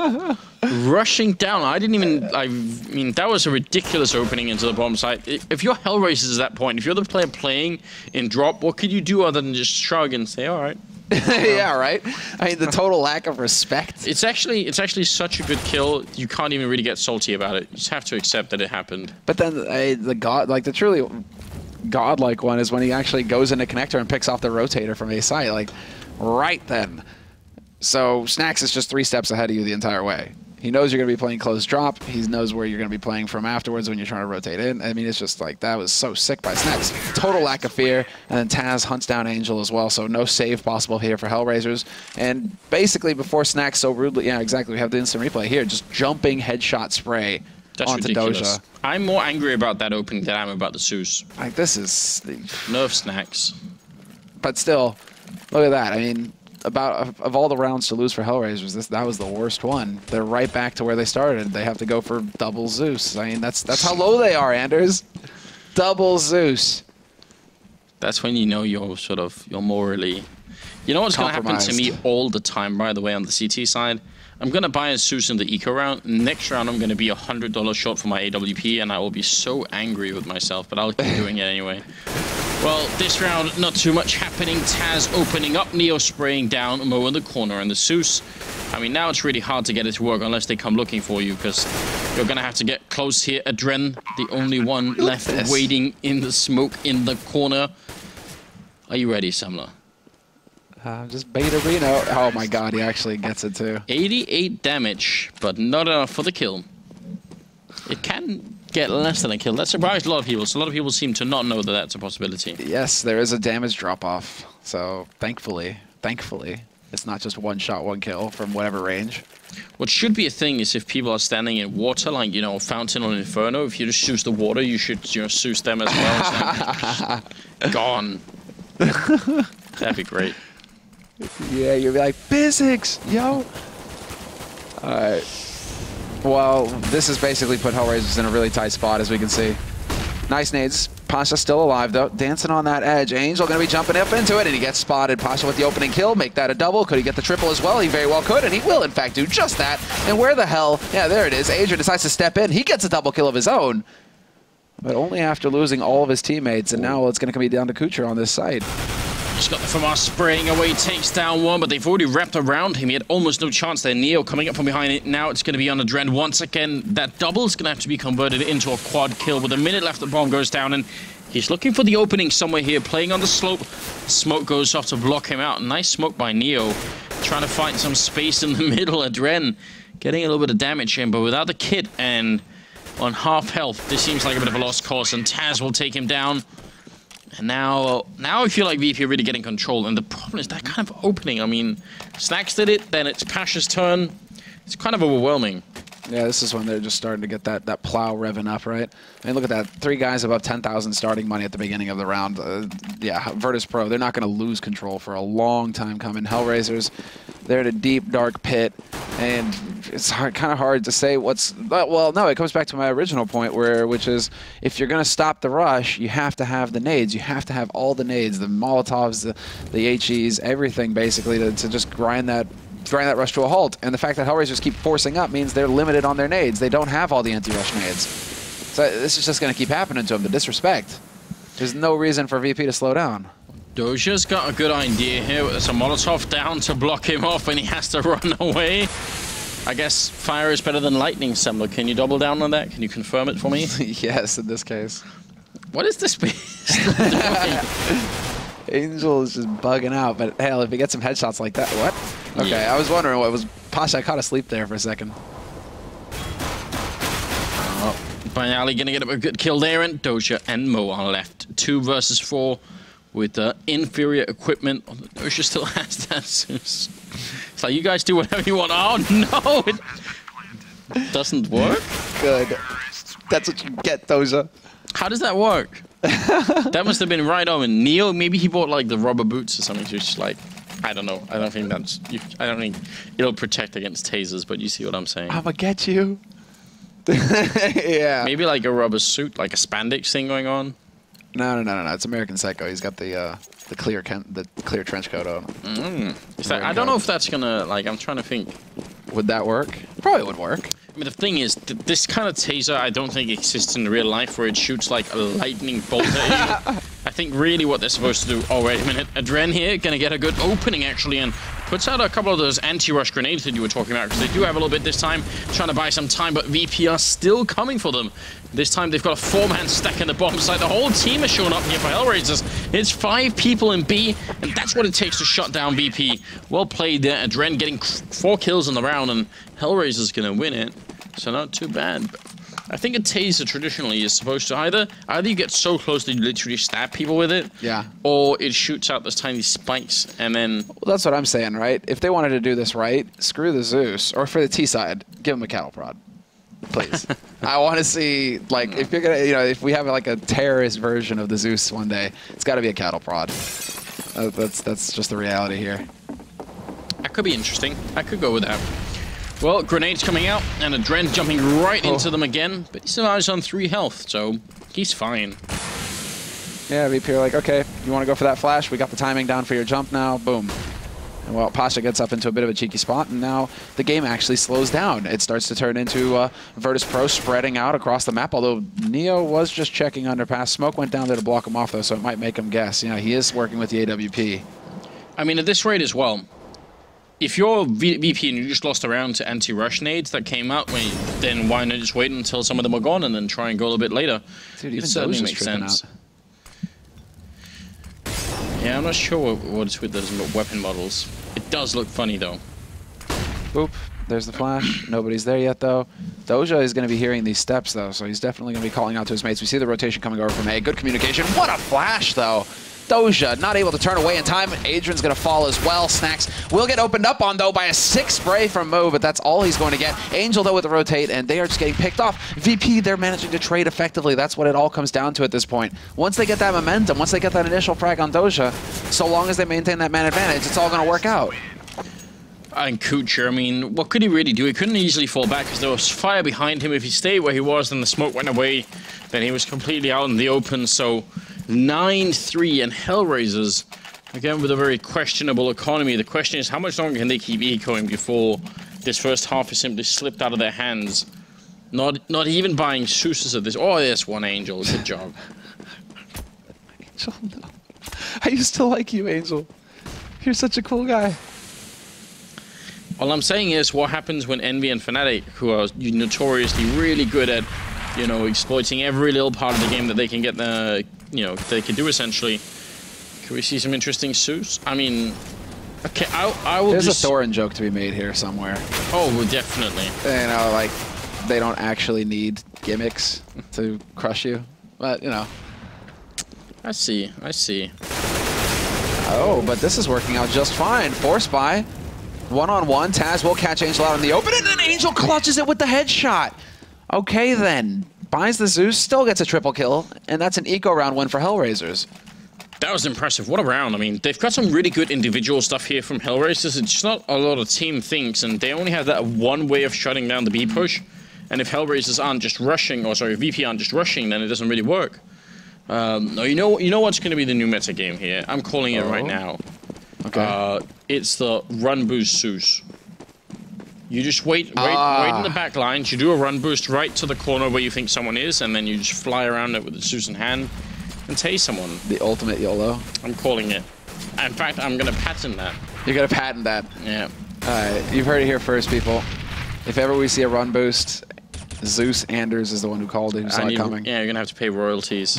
rushing down. I mean, that was a ridiculous opening into the bomb site. If you're HellRaisers at that point, if you're the player playing in drop, what could you do other than just shrug and say, all right. Yeah, right? I mean, the total lack of respect. It's actually such a good kill, you can't even really get salty about it. You just have to accept that it happened. But then the truly godlike one is when he actually goes into connector and picks off the rotator from SCII, like, right then. So Snacks is just 3 steps ahead of you the entire way. He knows you're going to be playing close drop. He knows where you're going to be playing from afterwards when you're trying to rotate in. I mean, it's just like, that was so sick by Snacks. Total lack of fear. And then Taz hunts down Angel as well, so no save possible here for HellRaisers. And basically, before Snacks so rudely, yeah, exactly, we have the instant replay here, just jumping headshot spray onto ridiculous. Doja. I'm more angry about that opening than I am about the Zeus. Like, this is... Nerf Snacks. But still, look at that. I mean... of all the rounds to lose for HellRaisers, that was the worst one. They're right back to where they started. They have to go for double Zeus. I mean, that's how low they are, Anders. Double Zeus. That's when you know you're morally... You know what's going to happen to me all the time, by the way, on the CT side? I'm going to buy a Zeus in the eco round. Next round, I'm going to be $100 short for my AWP, and I will be so angry with myself, but I'll keep doing it anyway. Well, this round, not too much happening. Taz opening up, Neo spraying down, Mo in the corner, and the Zeus. I mean, now it's really hard to get it to work unless they come looking for you, because you're going to have to get close here. Adren, the only one left waiting in the smoke in the corner. Are you ready, Semler? Just beta Reno. Oh my god, he actually gets it too. 88 damage, but not enough for the kill. It can get less than a kill. That surprised a lot of people. So a lot of people seem to not know that that's a possibility. Yes, there is a damage drop-off. So thankfully, it's not just one shot, one kill from whatever range. What should be a thing is if people are standing in water, like, you know, Fountain or Inferno, if you just Zeus the water, you should, you know, Zeus them as well. So gone. That'd be great. Yeah, you'd be like, physics, yo! Alright. Well, this has basically put HellRaisers in a really tight spot, as we can see. Nice nades. Pasha still alive, though. Dancing on that edge. Angel going to be jumping up into it, and he gets spotted. Pasha with the opening kill. Make that a double. Could he get the triple as well? He very well could, and he will, in fact, do just that. And where the hell... Yeah, there it is. Adrian decides to step in. He gets a double kill of his own. But only after losing all of his teammates, and now it's going to come down to Kucher on this side. Just got the FAMAS spraying away, takes down one, but they've already wrapped around him. He had almost no chance there. Neo coming up from behind it. Now it's going to be on Adren once again. That double is going to have to be converted into a quad kill. With a minute left, the bomb goes down, and he's looking for the opening somewhere here, playing on the slope. Smoke goes off to block him out. Nice smoke by Neo. Trying to find some space in the middle. Adren getting a little bit of damage in, but without the kit and on half health, this seems like a bit of a lost cause, and Taz will take him down. And now I feel like VP are really getting control, and the problem is that kind of opening. I mean, Snacks did it, then it's Pasha's turn. It's kind of overwhelming. Yeah, this is when they're just starting to get that plow revving up, right? I mean, look at that. 3 guys above 10,000 starting money at the beginning of the round. Yeah, Virtus.Pro, they're not going to lose control for a long time coming. HellRaisers, they're in a deep, dark pit, and it's kind of hard to say what's... Well, no, it comes back to my original point, which is if you're going to stop the rush, you have to have the nades. You have to have all the nades, the Molotovs, the HEs, everything, basically, to just grind that rush to a halt. And the fact that HellRaisers keep forcing up means they're limited on their nades. They don't have all the anti-rush nades. So this is just going to keep happening to them, the disrespect. There's no reason for VP to slow down. Doja's got a good idea here. There's a Molotov down to block him off, and he has to run away. I guess fire is better than lightning, Semler. Can you double down on that? Can you confirm it for me? Yes, in this case. What is this beast doing? Angel is just bugging out, but hell, if he gets some headshots like that, what? Okay, yeah. I was wondering what was... Pasha, I caught asleep there for a second. Banyali gonna get a good kill there, and Doja and Mo are left. 2 versus 4 with inferior equipment. Doja still has that. It's like, you guys do whatever you want. Oh no, it doesn't work. Good. That's what you get, Doja. How does that work? That must have been right on. Neo, maybe he bought like the rubber boots or something. So it's just like, I don't know. I don't think that's. I don't think it'll protect against tasers. But you see what I'm saying? I'ma get you. Yeah. Maybe like a rubber suit, like a spandex thing going on. No. It's American Psycho. He's got the clear trench coat on. I don't know if that's gonna, like, I'm trying to think. Would that work? Probably would work. I mean, the thing is, this kind of taser, I don't think exists in real life, where it shoots like a lightning bolt at you. I think really what they're supposed to do... Oh, wait a minute. Adren here, gonna get a good opening, actually, and puts out a couple of those anti-rush grenades that you were talking about, because they do have a little bit this time, trying to buy some time, but VP are still coming for them. This time they've got a 4-man stack in the bomb site. The whole team has shown up here for HellRaisers. It's 5 people in B, and that's what it takes to shut down VP. Well played there. Adren getting 4 kills in the round, and HellRaisers gonna win it. So not too bad. I think a taser traditionally is supposed to either you get so close that you literally stab people with it, yeah, or it shoots out those tiny spikes, and then... Well, that's what I'm saying, right? If they wanted to do this right, screw the Zeus, or for the T side, give them a cattle prod. Please. I want to see, like, if you're gonna, if we have like a terrorist version of the Zeus one day, it's got to be a cattle prod. That's just the reality here. That could be interesting. I could go with that. Well, grenades coming out, and Adren jumping right into them again, but he still has on 3 health, so he's fine. Yeah, VP are like, okay, you want to go for that flash? We got the timing down for your jump now. Boom. And well, Pasha gets up into a bit of a cheeky spot, and now the game actually slows down. It starts to turn into Virtus.Pro spreading out across the map, although Neo was just checking underpass. Smoke went down there to block him off, though, so it might make him guess. He is working with the AWP. I mean, at this rate as well, if you're VP and you just lost a round to anti-rush nades that came out, then why not just wait until some of them are gone and then try and go a little bit later? Dude, it certainly makes sense. Yeah, I'm not sure what's with those weapon models. It does look funny, though. Boop. There's the flash. Nobody's there yet, though. Doja is going to be hearing these steps, though, so he's definitely going to be calling out to his mates. We see the rotation coming over from A. Good communication. What a flash, though. Doja not able to turn away in time. Adrian's going to fall as well. Snacks will get opened up on, though, by a 6 spray from Mo, but that's all he's going to get. Angel, though, with the rotate, and they are just getting picked off. VP, they're managing to trade effectively. That's what it all comes down to at this point. Once they get that momentum, once they get that initial frag on Doja, so long as they maintain that man advantage, it's all going to work out. And Kucher, I mean, what could he really do? He couldn't easily fall back because there was fire behind him. If he stayed where he was and the smoke went away, then he was completely out in the open. So 9-3, and HellRaisers, again, with a very questionable economy. The question is, how much longer can they keep ecoing before this first half is simply slipped out of their hands? Not even buying Seuss's at this. Oh, there's one Angel. Good job. Angel, no. I used to like you, Angel. You're such a cool guy. All I'm saying is, what happens when Envy and Fnatic, who are notoriously really good at, exploiting every little part of the game that they can get they can do essentially. Can we see some interesting Zeus? I mean, okay, I will. There's a Thorin joke to be made here somewhere. Oh, well, definitely. Like, they don't actually need gimmicks to crush you, but I see. Oh, but this is working out just fine. Force buy. One-on-one, Taz will catch Angel out in the open, and then Angel clutches it with the headshot. Okay, then. Buys the Zeus, still gets a triple kill, and that's an eco-round win for HellRaisers. That was impressive. What a round. I mean, they've got some really good individual stuff here from HellRaisers. It's just not a lot of team things, and they only have that one way of shutting down the B push. And if HellRaisers aren't just rushing, or sorry, VP aren't just rushing, then it doesn't really work. No, you know what's going to be the new meta game here? I'm calling it right now. Okay. It's the run boost Zeus. You just wait in the back lines. You do a run boost right to the corner where you think someone is, and then you just fly around it with the Zeus in hand and tase someone. The ultimate YOLO. I'm calling it. In fact, I'm going to patent that. You're going to patent that? Yeah. Alright, you've heard it here first, people. If ever we see a run boost, Zeus Anders is the one who called it, who saw it coming. Yeah, you're going to have to pay royalties.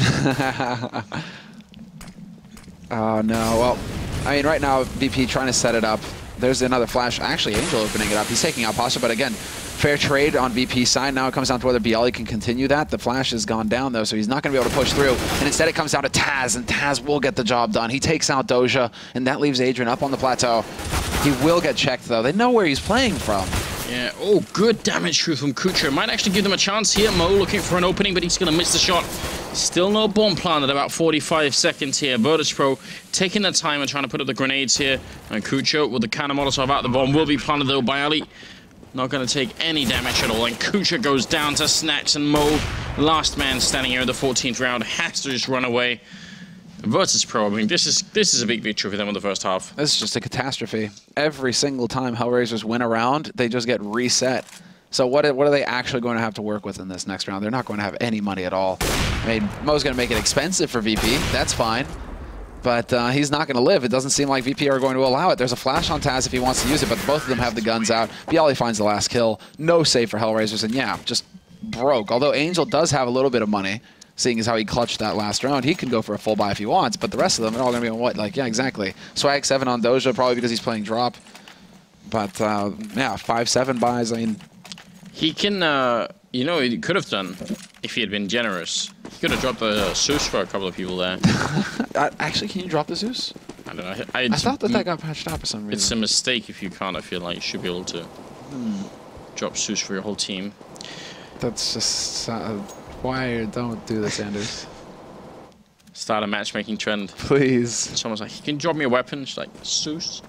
Oh, no. Well, I mean, right now, VP trying to set it up. There's another flash. Actually, Angel opening it up. He's taking out Pasha, but again, fair trade on VP's side. Now it comes down to whether BLE can continue that. The flash has gone down, though, so he's not going to be able to push through. And instead, it comes down to Taz, and Taz will get the job done. He takes out Doja, and that leaves Adrian up on the plateau. He will get checked, though. They know where he's playing from. Yeah, oh, good damage through from Kucher. Might actually give them a chance here. Mo looking for an opening, but he's going to miss the shot. Still no bomb planted, about 45 seconds here. Virtus.Pro taking their time and trying to put up the grenades here. And Kucher with the counter Molotov out the bomb will be planted, though, by Ali. Not going to take any damage at all. And Kucher goes down to Snacks, and Mo last man standing here in the 14th round has to just run away. Virtus.Pro, I mean, this is a big victory for them in the first half. This is just a catastrophe. Every single time HellRaisers win a round, they just get reset. So what are they actually going to have to work with in this next round? They're not going to have any money at all. I mean, Mo's going to make it expensive for VP. That's fine. But he's not going to live. It doesn't seem like VP are going to allow it. There's a flash on Taz if he wants to use it, but both of them have the guns out. Bialy finds the last kill. No save for HellRaisers, and yeah, just broke. Although Angel does have a little bit of money, seeing as how he clutched that last round. He can go for a full buy if he wants, but the rest of them are all going to be on what? Like, yeah, exactly. Swag 7 on Doja, probably because he's playing drop. But, yeah, 5-7 buys, I mean... He can, you know, he could have done if he had been generous. He could have dropped the Zeus for a couple of people there. Actually, can you drop the Zeus? I don't know. I thought that got patched up for some reason. It's a mistake if you can't. I feel like you should be able to drop Zeus for your whole team. That's just... why don't do this, Anders? Start a matchmaking trend. Please. Someone's like, can you drop me a weapon? She's like, Zeus.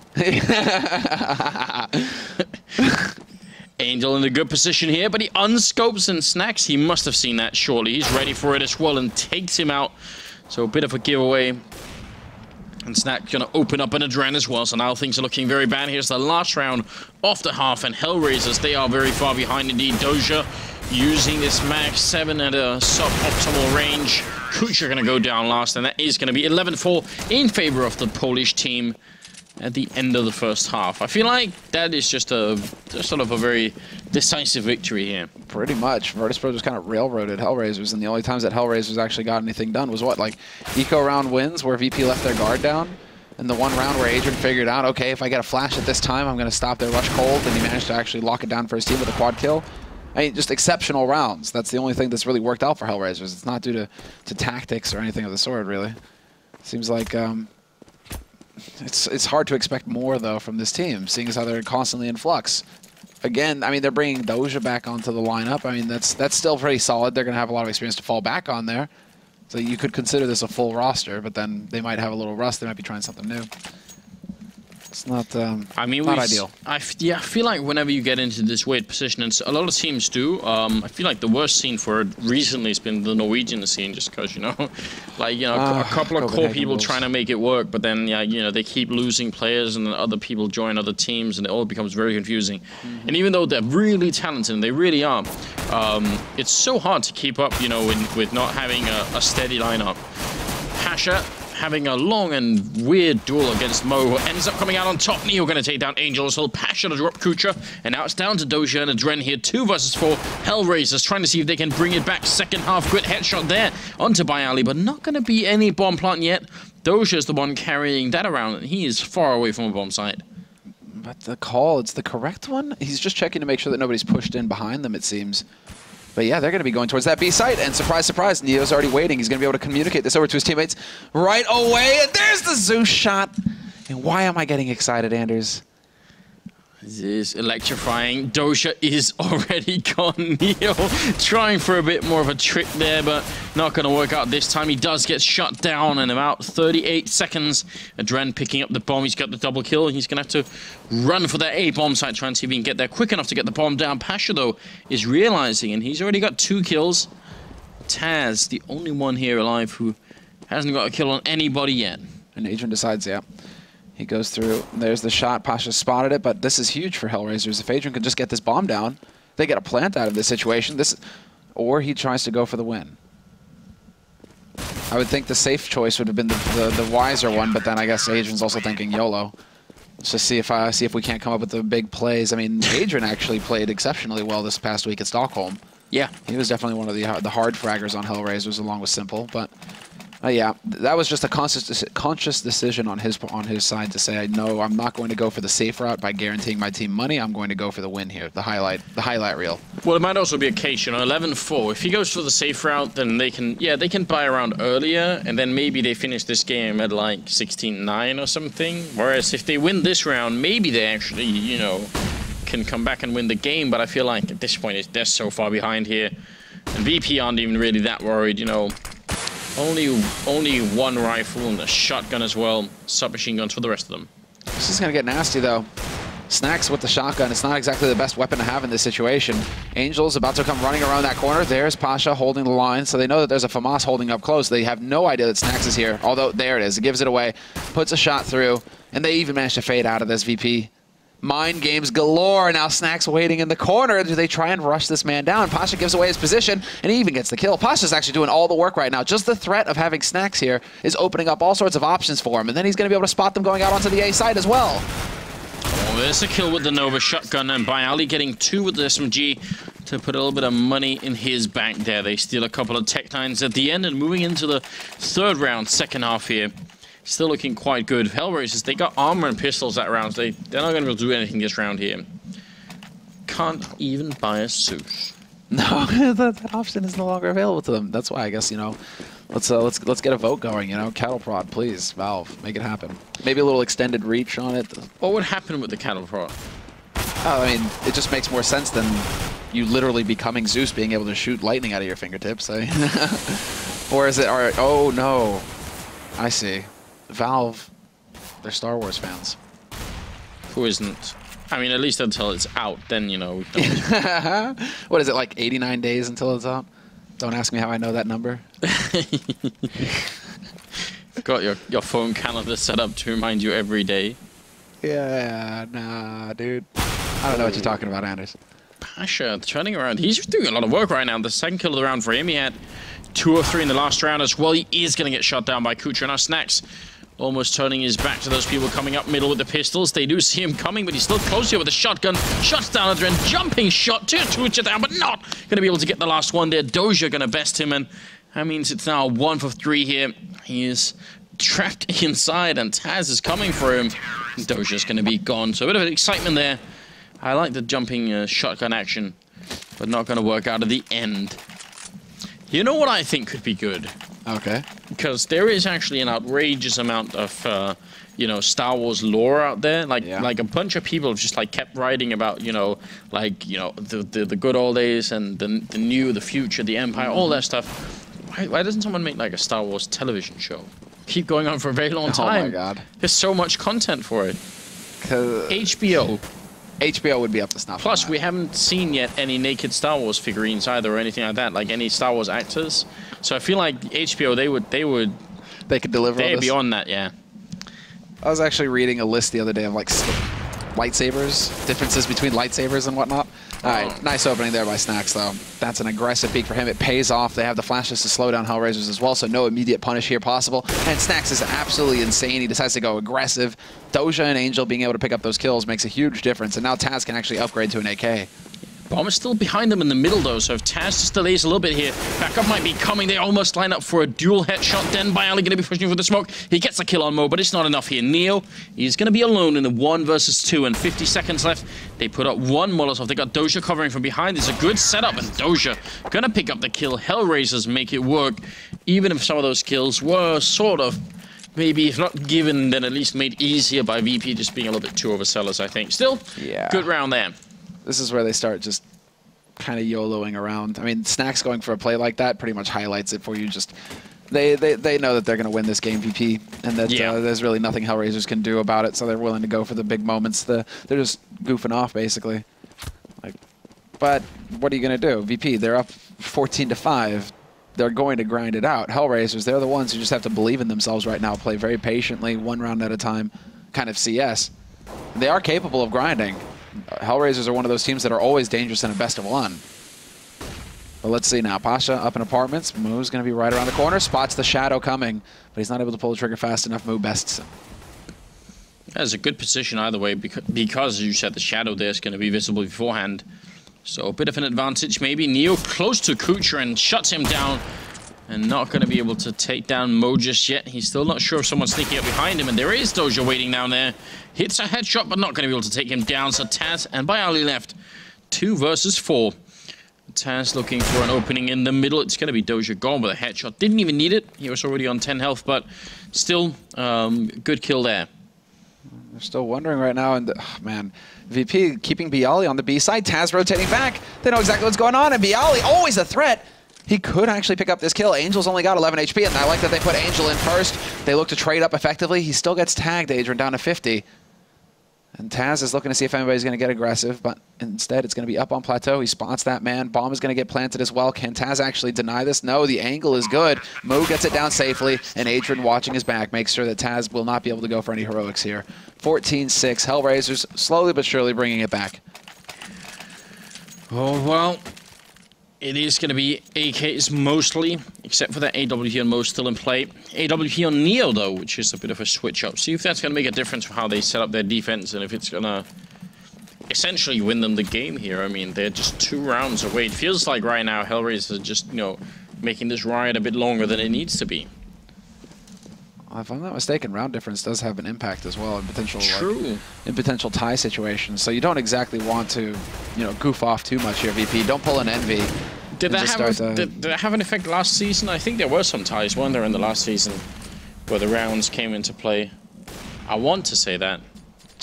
Angel in a good position here, but he unscopes and snacks. He must have seen that shortly. He's ready for it as well and takes him out. So a bit of a giveaway. And Snack gonna open up an Adren as well. So now things are looking very bad. Here's the last round of the half, and HellRaisers, they are very far behind indeed. Doja using this Mag 7 at a sub-optimal range. Kucha gonna go down last, and that is gonna be 11-4 in favor of the Polish team at the end of the first half. I feel like that is just sort of a very decisive victory here. Pretty much. Virtus.Pro just kind of railroaded HellRaisers, and the only times that HellRaisers actually got anything done was what? Like eco round wins where VP left their guard down, and the one round where Adrian figured out, okay, if I get a flash at this time, I'm going to stop their rush cold, and he managed to actually lock it down for his team with a quad kill. I mean, just exceptional rounds. That's the only thing that's really worked out for HellRaisers. It's not due to tactics or anything of the sort, really. Seems like... It's hard to expect more, though, from this team, seeing as how they're constantly in flux. Again, I mean, they're bringing Doja back onto the lineup. I mean, that's still pretty solid. They're going to have a lot of experience to fall back on there. So you could consider this a full roster, but then they might have a little rust. They might be trying something new. It's not, I mean, not ideal. I feel like whenever you get into this weird position, and a lot of teams do, I feel like the worst scene for it recently has been the Norwegian scene, just because, you know, like, you know, a couple of core people trying to make it work, but then, yeah, you know, they keep losing players, and then other people join other teams, and it all becomes very confusing. And even though they're really talented, and they really are, it's so hard to keep up, you know, with not having a steady lineup. Pasha having a long and weird duel against Mo, who ends up coming out on top. Neo going to take down Angel, so Pasha to drop Kucha, and now it's down to Doja and Adren here, 2 versus 4. HellRaisers trying to see if they can bring it back. Second half, good headshot there onto Bialy, but not going to be any bomb plant yet. Doja is the one carrying that around, and he is far away from a bomb site. But the call, it's the correct one? He's just checking to make sure that nobody's pushed in behind them, it seems. But yeah, they're going to be going towards that B site, and surprise, surprise, Neo's already waiting. He's going to be able to communicate this over to his teammates right away, and there's the Zeus shot. And why am I getting excited, Anders? This is electrifying. Doja is already gone. Neo trying for a bit more of a trick there, but not going to work out this time. He does get shut down in about 38 seconds. Adren picking up the bomb. He's got the double kill. He's going to have to run for that A bomb site, trying to see if he can get there quick enough to get the bomb down. Pasha, though, is realizing, and he's already got 2 kills. Taz, the only one here alive who hasn't got a kill on anybody yet. And Adrian decides, yeah. He goes through. There's the shot. Pasha spotted it, but this is huge for HellRaisers. If Adrian could just get this bomb down, they get a plant out of this situation. Or he tries to go for the win. I would think the safe choice would have been the wiser one, but then I guess Adrian's also thinking YOLO. Let's just see if we can't come up with the big plays. I mean, Adrian actually played exceptionally well this past week at Stockholm. Yeah, he was definitely one of the hard fraggers on HellRaisers, along with Simple, but. Yeah, that was just a conscious decision on his side to say, no, I'm not going to go for the safe route by guaranteeing my team money. I'm going to go for the win here, the highlight reel. Well, it might also be a case, you know, 11-4. If he goes for the safe route, then they can buy around earlier, and then maybe they finish this game at like 16-9 or something. Whereas if they win this round, maybe they actually, you know, can come back and win the game. But I feel like at this point they're so far behind here, and VP aren't even really that worried, you know. Only 1 rifle and a shotgun as well. Submachine guns for the rest of them. This is going to get nasty, though. Snacks with the shotgun. It's not exactly the best weapon to have in this situation. Angel's about to come running around that corner. There's Pasha holding the line, so they know that there's a FAMAS holding up close. They have no idea that Snacks is here, although there it is. It gives it away, puts a shot through, and they even manage to fade out of this VP. Mind games galore. Now Snacks waiting in the corner. Do they try and rush this man down? Pasha gives away his position, and he even gets the kill. Pasha's actually doing all the work right now. Just the threat of having Snacks here is opening up all sorts of options for him, and then he's going to be able to spot them going out onto the A side as well. Oh, there's a kill with the Nova shotgun, and Bialy getting 2 with the SMG to put a little bit of money in his bank there. They steal a couple of Tech-9s at the end, and moving into the 3rd round, second half here. Still looking quite good. HellRaisers, they got armor and pistols that round. They're not going to be able to do anything this round here. Can't even buy a suit. No, that option is no longer available to them. That's why I guess, you know, let's get a vote going, you know. Cattle prod, please, Valve, make it happen. Maybe a little extended reach on it. What would happen with the cattle prod? Oh, I mean, it just makes more sense than you literally becoming Zeus being able to shoot lightning out of your fingertips. Or is it, oh no, I see. Valve, they're Star Wars fans. Who isn't? I mean, at least until it's out, then, you know. What is it, like 89 days until it's out? Don't ask me how I know that number. Got your phone calendar set up to remind you every day. Yeah, nah, dude. I don't know what you're talking about, Anders. Pasha turning around. He's doing a lot of work right now. The second kill of the round for him. He had 2 or 3 in the last round as well. He is going to get shot down by Kutra. Now Snacks almost turning his back to those people coming up middle with the pistols. They do see him coming, but he's still close here with the shotgun. Shuts down at the end. Jumping shot to Kutra down, but not going to be able to get the last one there. Doja going to best him, and that means it's now 1 for 3 here. He is trapped inside, and Taz is coming for him. Doja's going to be gone. So a bit of excitement there. I like the jumping shotgun action, but not going to work out at the end. You know what I think could be good? Okay. Because there is actually an outrageous amount of, you know, Star Wars lore out there. Like a bunch of people have just like kept writing about, you know, like, you know, the good old days and the new, the future, the Empire, all that stuff. Why doesn't someone make like a Star Wars television show? Keep going on for a very long time. Oh my god. There's so much content for it. HBO. HBO would be up to snuff. Plus, we haven't seen yet any naked Star Wars figurines either, or anything like that, like any Star Wars actors. So I feel like HBO, they could deliver. They'd be on that, yeah. I was actually reading a list the other day of like lightsabers, differences between lightsabers and whatnot. All right, nice opening there by Snacks, though. That's an aggressive peek for him. It pays off. They have the flashes to slow down HellRaisers as well, so no immediate punish here possible. And Snacks is absolutely insane. He decides to go aggressive. Doja and Angel being able to pick up those kills makes a huge difference, and now Taz can actually upgrade to an AK. Bomb is still behind them in the middle, though, so if Taz just delays a little bit here, backup might be coming. They almost line up for a dual headshot. Then Bialy going to be pushing for the smoke. He gets a kill on Mo, but it's not enough here. Neo, he's going to be alone in the 1 versus 2, and 50 seconds left. They put up 1 Molotov. They got Doja covering from behind. It's a good setup, and Doja going to pick up the kill. HellRaisers make it work, even if some of those kills were sort of, maybe if not given, then at least made easier by VP just being a little bit too overzealous, I think. Still, good round there. This is where they start just kind of YOLOing around. I mean, Snacks going for a play like that pretty much highlights it for you. Just they know that they're going to win this game, VP, and that there's really nothing HellRaisers can do about it, so they're willing to go for the big moments. They're just goofing off, basically. But what are you going to do? VP, they're up 14-5. They're going to grind it out. HellRaisers, they're the ones who just have to believe in themselves right now, play very patiently, 1 round at a time, kind of CS. They are capable of grinding. HellRaisers are one of those teams that are always dangerous in a best-of-1. But let's see now. Pasha up in apartments. Moo's going to be right around the corner. Spots the shadow coming, but he's not able to pull the trigger fast enough. Moo bests him. That's a good position either way, because you said the shadow there is going to be visible beforehand. So a bit of an advantage maybe. Neo close to Kutra and shuts him down. And not going to be able to take down Mo just yet. He's still not sure if someone's sneaking up behind him. And there is Doja waiting down there. Hits a headshot, but not going to be able to take him down. So Taz and Bialy left 2 versus 4. Taz looking for an opening in the middle. It's going to be Doja gone with a headshot. Didn't even need it. He was already on 10 health, but still good kill there. They're still wondering right now. And man, VP keeping Bialy on the B side. Taz rotating back. They know exactly what's going on. And Bialy, always a threat. He could actually pick up this kill. Angel's only got 11 HP, and I like that they put Angel in first. They look to trade up effectively. He still gets tagged, Adrian, down to 50. And Taz is looking to see if anybody's going to get aggressive, but instead it's going to be up on Plateau. He spots that man. Bomb is going to get planted as well. Can Taz actually deny this? No, the angle is good. Mo gets it down safely, and Adrian, watching his back, makes sure that Taz will not be able to go for any heroics here. 14-6. HellRaisers slowly but surely bringing it back. Oh, well, it is going to be AKs mostly, except for that AWP and Mo still in play. AWP on Neo, though, which is a bit of a switch up. See if that's going to make a difference for how they set up their defense and if it's going to essentially win them the game here. I mean, they're just 2 rounds away. It feels like right now HellRaisers are just, you know, making this riot a bit longer than it needs to be. If I'm not mistaken, round difference does have an impact as well in potential True. potential tie situations. So you don't exactly want to, you know, goof off too much here, VP. Don't pull an envy. Did that have an effect last season? I think there were some ties, weren't there, in the last season where the rounds came into play. I want to say that.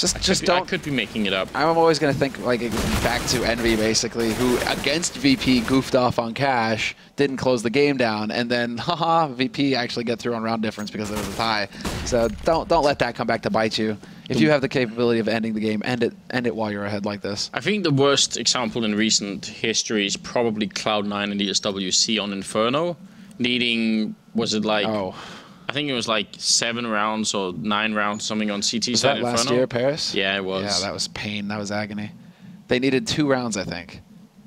I could be making it up. I'm always going to think like back to Envy, basically, who against VP goofed off on Cash, didn't close the game down, and then haha, VP actually get through on round difference because there was a tie. So don't let that come back to bite you. If you have the capability of ending the game, end it while you're ahead like this. I think the worst example in recent history is probably Cloud9 and ESWC on Inferno, needing, was it like... Oh. I think it was like 7 rounds or 9 rounds, something on CT was side that last Inferno. year, Paris? Yeah, it was. Yeah, that was pain. That was agony. They needed 2 rounds, I think,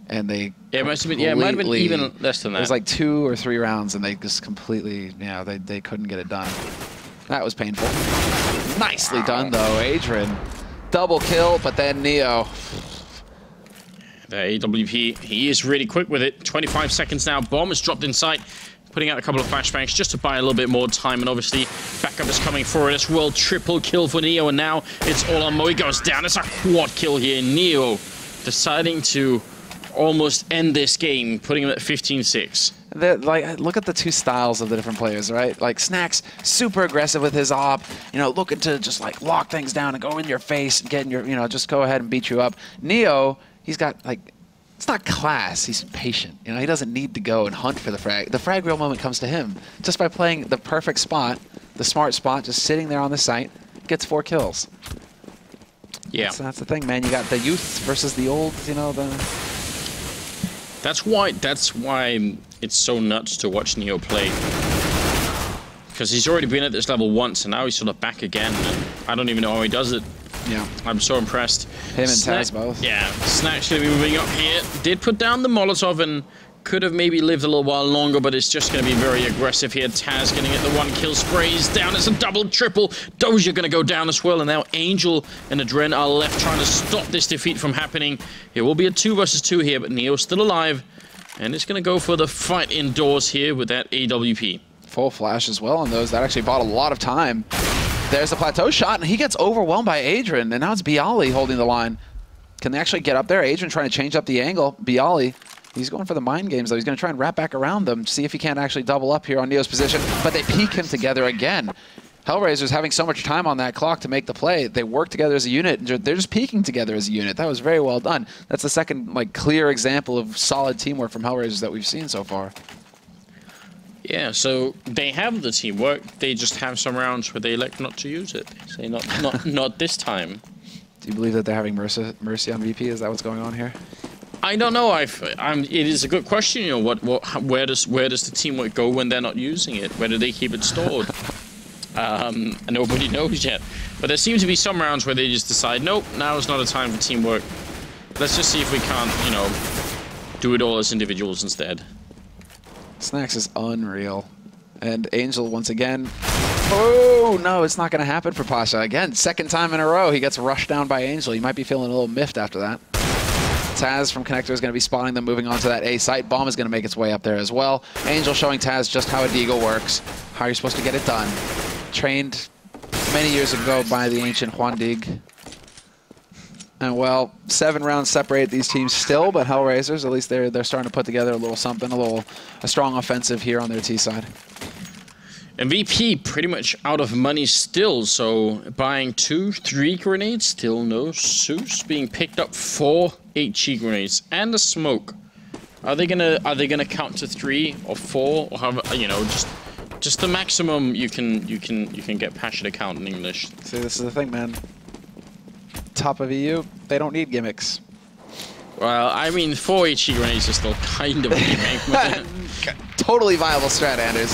and they. Yeah, it must have been. Yeah, it might have been even less than that. It was like 2 or 3 rounds, and they just completely, you know, they couldn't get it done. That was painful. Nicely done, though, Adrian. Double kill, but then Neo. The AWP, he is really quick with it. 25 seconds now. Bomb is dropped in sight. Putting out a couple of flashbangs just to buy a little bit more time, and obviously backup is coming for it as well. Triple kill for Neo, and now it's all on Mo. He goes down. It's a quad kill here. Neo deciding to almost end this game, putting him at 15-6. Like, look at the 2 styles of the different players, right? Like Snacks, super aggressive with his op, you know, looking to just like lock things down and go in your face and get in your, you know, just go ahead and beat you up. Neo, he's got like, it's not class, he's patient. You know, he doesn't need to go and hunt for the frag. The frag reel moment comes to him just by playing the perfect spot, the smart spot, just sitting there on the site, gets 4 kills. Yeah. That's the thing, man. You got the youth versus the old, you know, That's why it's so nuts to watch Neo play. Because he's already been at this level once, and now he's sort of back again. And I don't even know how he does it. Yeah. I'm so impressed. Him and Taz both. Yeah. Snack's going to be moving up here. Did put down the Molotov and could have maybe lived a little while longer, but it's just going to be very aggressive here. Taz going to get the 1 kill, sprays down. It's a double, triple. Doja going to go down as well, and now Angel and Adren are left trying to stop this defeat from happening. It will be a 2 versus 2 here, but Neo's still alive, and it's going to go for the fight indoors here with that AWP. Full flash as well on those. That actually bought a lot of time. There's the plateau shot, and he gets overwhelmed by Adrian, and now it's Bialy holding the line. Can they actually get up there? Adrian trying to change up the angle. Bialy, he's going for the mind games, though. He's going to try and wrap back around them, see if he can't actually double up here on Neo's position, but they peek him together again. HellRaisers having so much time on that clock to make the play. They work together as a unit, and they're just peeking together as a unit. That was very well done. That's the second like clear example of solid teamwork from HellRaisers that we've seen so far. Yeah, so they have the teamwork. They just have some rounds where they elect not to use it. Say not this time. Do you believe that they're having mercy on VP? Is that what's going on here? I don't know. It is a good question. You know, where does the teamwork go when they're not using it? Where do they keep it stored? And nobody knows yet. But there seem to be some rounds where they just decide, nope, now is not a time for teamwork. Let's just see if we can't, you know, do it all as individuals instead. Snacks is unreal. And Angel once again. Oh, no, it's not going to happen for Pasha. Again, second time in a row, he gets rushed down by Angel. He might be feeling a little miffed after that. Taz from Connector is going to be spotting them, moving on to that A site. Bomb is going to make its way up there as well. Angel showing Taz just how a deagle works, how you're supposed to get it done. Trained many years ago by the ancient Juan Dig. And well, 7 rounds separate these teams still, but HellRaisers, at least they're starting to put together a little something, a strong offensive here on their T side. MVP pretty much out of money still, so buying 2, 3 grenades, still no Zeus. Being picked up 4 HE grenades and a smoke. Are they gonna count to 3 or 4 or however, you know, just the maximum you can get Pasha to count in English. See, this is the thing, man. top of EU, they don't need gimmicks. Well, I mean, 4 HE grenades are still kind of a gimmick. Totally viable strat, Anders.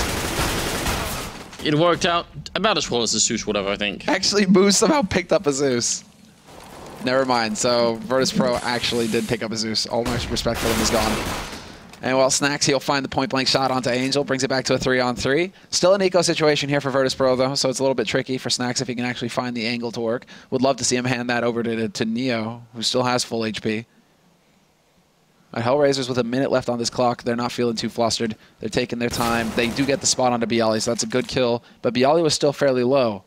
It worked out about as well as the Zeus would have, I think. Actually, Moose somehow picked up a Zeus. Never mind. So Virtus.Pro actually did pick up a Zeus. All my respect for them is gone. And while Snacks, he'll find the point-blank shot onto Angel, brings it back to a 3-on-3. Still an eco situation here for Virtus.Pro, though, so it's a little bit tricky for Snacks if he can actually find the angle to work. Would love to see him hand that over to Neo, who still has full HP. HellRaisers with a minute left on this clock. They're not feeling too flustered. They're taking their time. They do get the spot onto Bialy, so that's a good kill. But Bialy was still fairly low.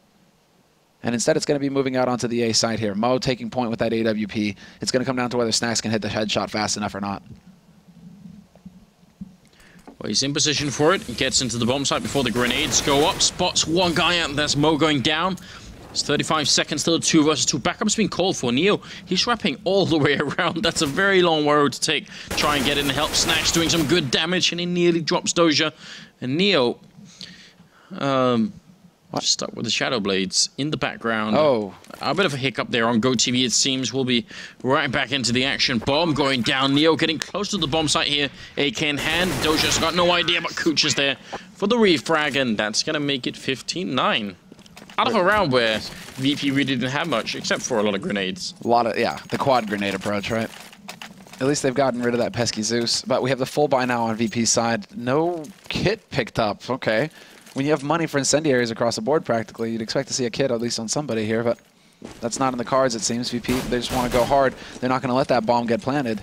And instead, it's going to be moving out onto the A side here. Mo taking point with that AWP. It's going to come down to whether Snacks can hit the headshot fast enough or not. Well, he's in position for it. He gets into the bomb site before the grenades go up. Spots one guy out, and that's Mo going down. It's 35 seconds till 2 versus 2. Backup's being called for. Neo, he's wrapping all the way around. That's a very long road to take. Try and get in and help. Snacks doing some good damage, and he nearly drops Doja. And Neo, stuck with the Shadow Blades in the background. Oh. A bit of a hiccup there on GoTV, it seems. We'll be right back into the action. Bomb going down. Neo getting close to the bomb site here. AK in hand. Doja's got no idea, but Cooch is there for the refrag, and that's going to make it 15-9. Out of a round where VP really didn't have much, except for a lot of grenades. A lot of, yeah, the quad grenade approach, right? At least they've gotten rid of that pesky Zeus. But we have the full buy now on VP's side. No kit picked up. Okay. When you have money for incendiaries across the board practically, you'd expect to see a kit at least on somebody here, but that's not in the cards, it seems. VP, they just want to go hard. They're not going to let that bomb get planted.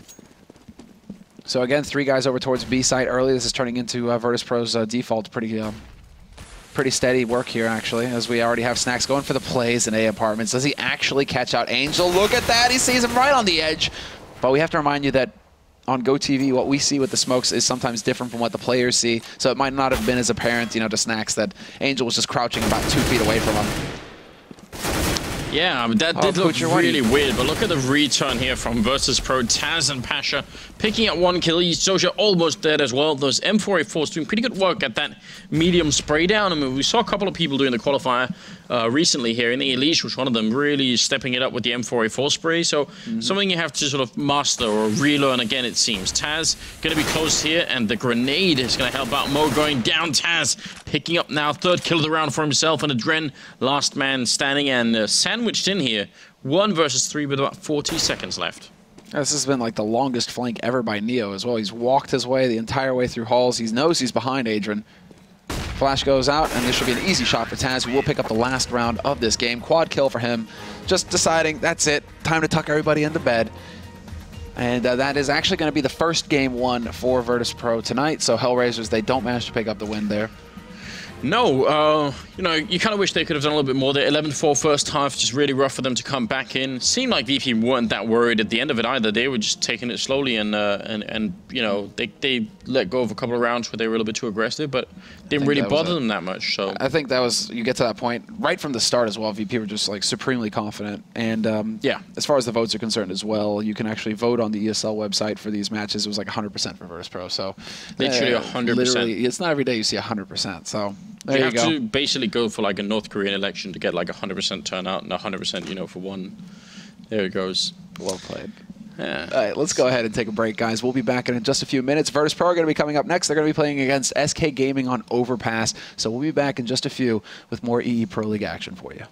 So again, 3 guys over towards B site early. This is turning into Virtus.Pro's default. Pretty steady work here, actually, as we already have Snacks going for the plays in A apartments. Does he actually catch out Angel? Look at that. He sees him right on the edge. But we have to remind you that on GoTV, what we see with the smokes is sometimes different from what the players see. So it might not have been as apparent, you know, to Snacks that Angel was just crouching about 2 feet away from him. Yeah, I mean, that did look really weird, but look at the return here from Virtus.Pro. Taz and Pasha picking up 1 kill. Doja almost dead as well. Those M4A4s doing pretty good work at that medium spray down. I mean, we saw a couple of people doing the qualifier recently here in the Elise, which one of them really stepping it up with the M4A4 spray. So something you have to sort of master or relearn again, it seems. Taz going to be close here, and the grenade is going to help out. Mo going down. Taz picking up now 3rd kill of the round for himself, and Adren last man standing and sandwiched in here. 1 versus 3 with about 40 seconds left. This has been like the longest flank ever by Neo as well. He's walked his way the entire way through halls. He knows he's behind Adrian. Flash goes out, and this should be an easy shot for Taz, who will pick up the last round of this game. Quad kill for him. Just deciding, that's it. Time to tuck everybody into bed. And that is actually going to be the first game won for Virtus.Pro tonight. So HellRaisers, they don't manage to pick up the win there. No, you know, you kind of wish they could have done a little bit more there. 11-4 first half, just really rough for them to come back in. Seemed like VP weren't that worried at the end of it either. They were just taking it slowly, and you know, they let go of a couple of rounds where they were a little bit too aggressive, but didn't really bother them that much. So I think that was, you get to that point right from the start as well. VP were just like supremely confident, and yeah, as far as the votes are concerned as well, you can actually vote on the ESL website for these matches. It was like 100% for Virtus.Pro. So literally 100%. Literally, it's not every day you see 100%. So. There you have to basically go for like a North Korean election to get like 100% turnout and 100%, you know, for one. There it goes. Well played. Yeah. All right, let's go ahead and take a break, guys. We'll be back in just a few minutes. Virtus.Pro are going to be coming up next. They're going to be playing against SK Gaming on Overpass. So we'll be back in just a few with more EE Pro League action for you.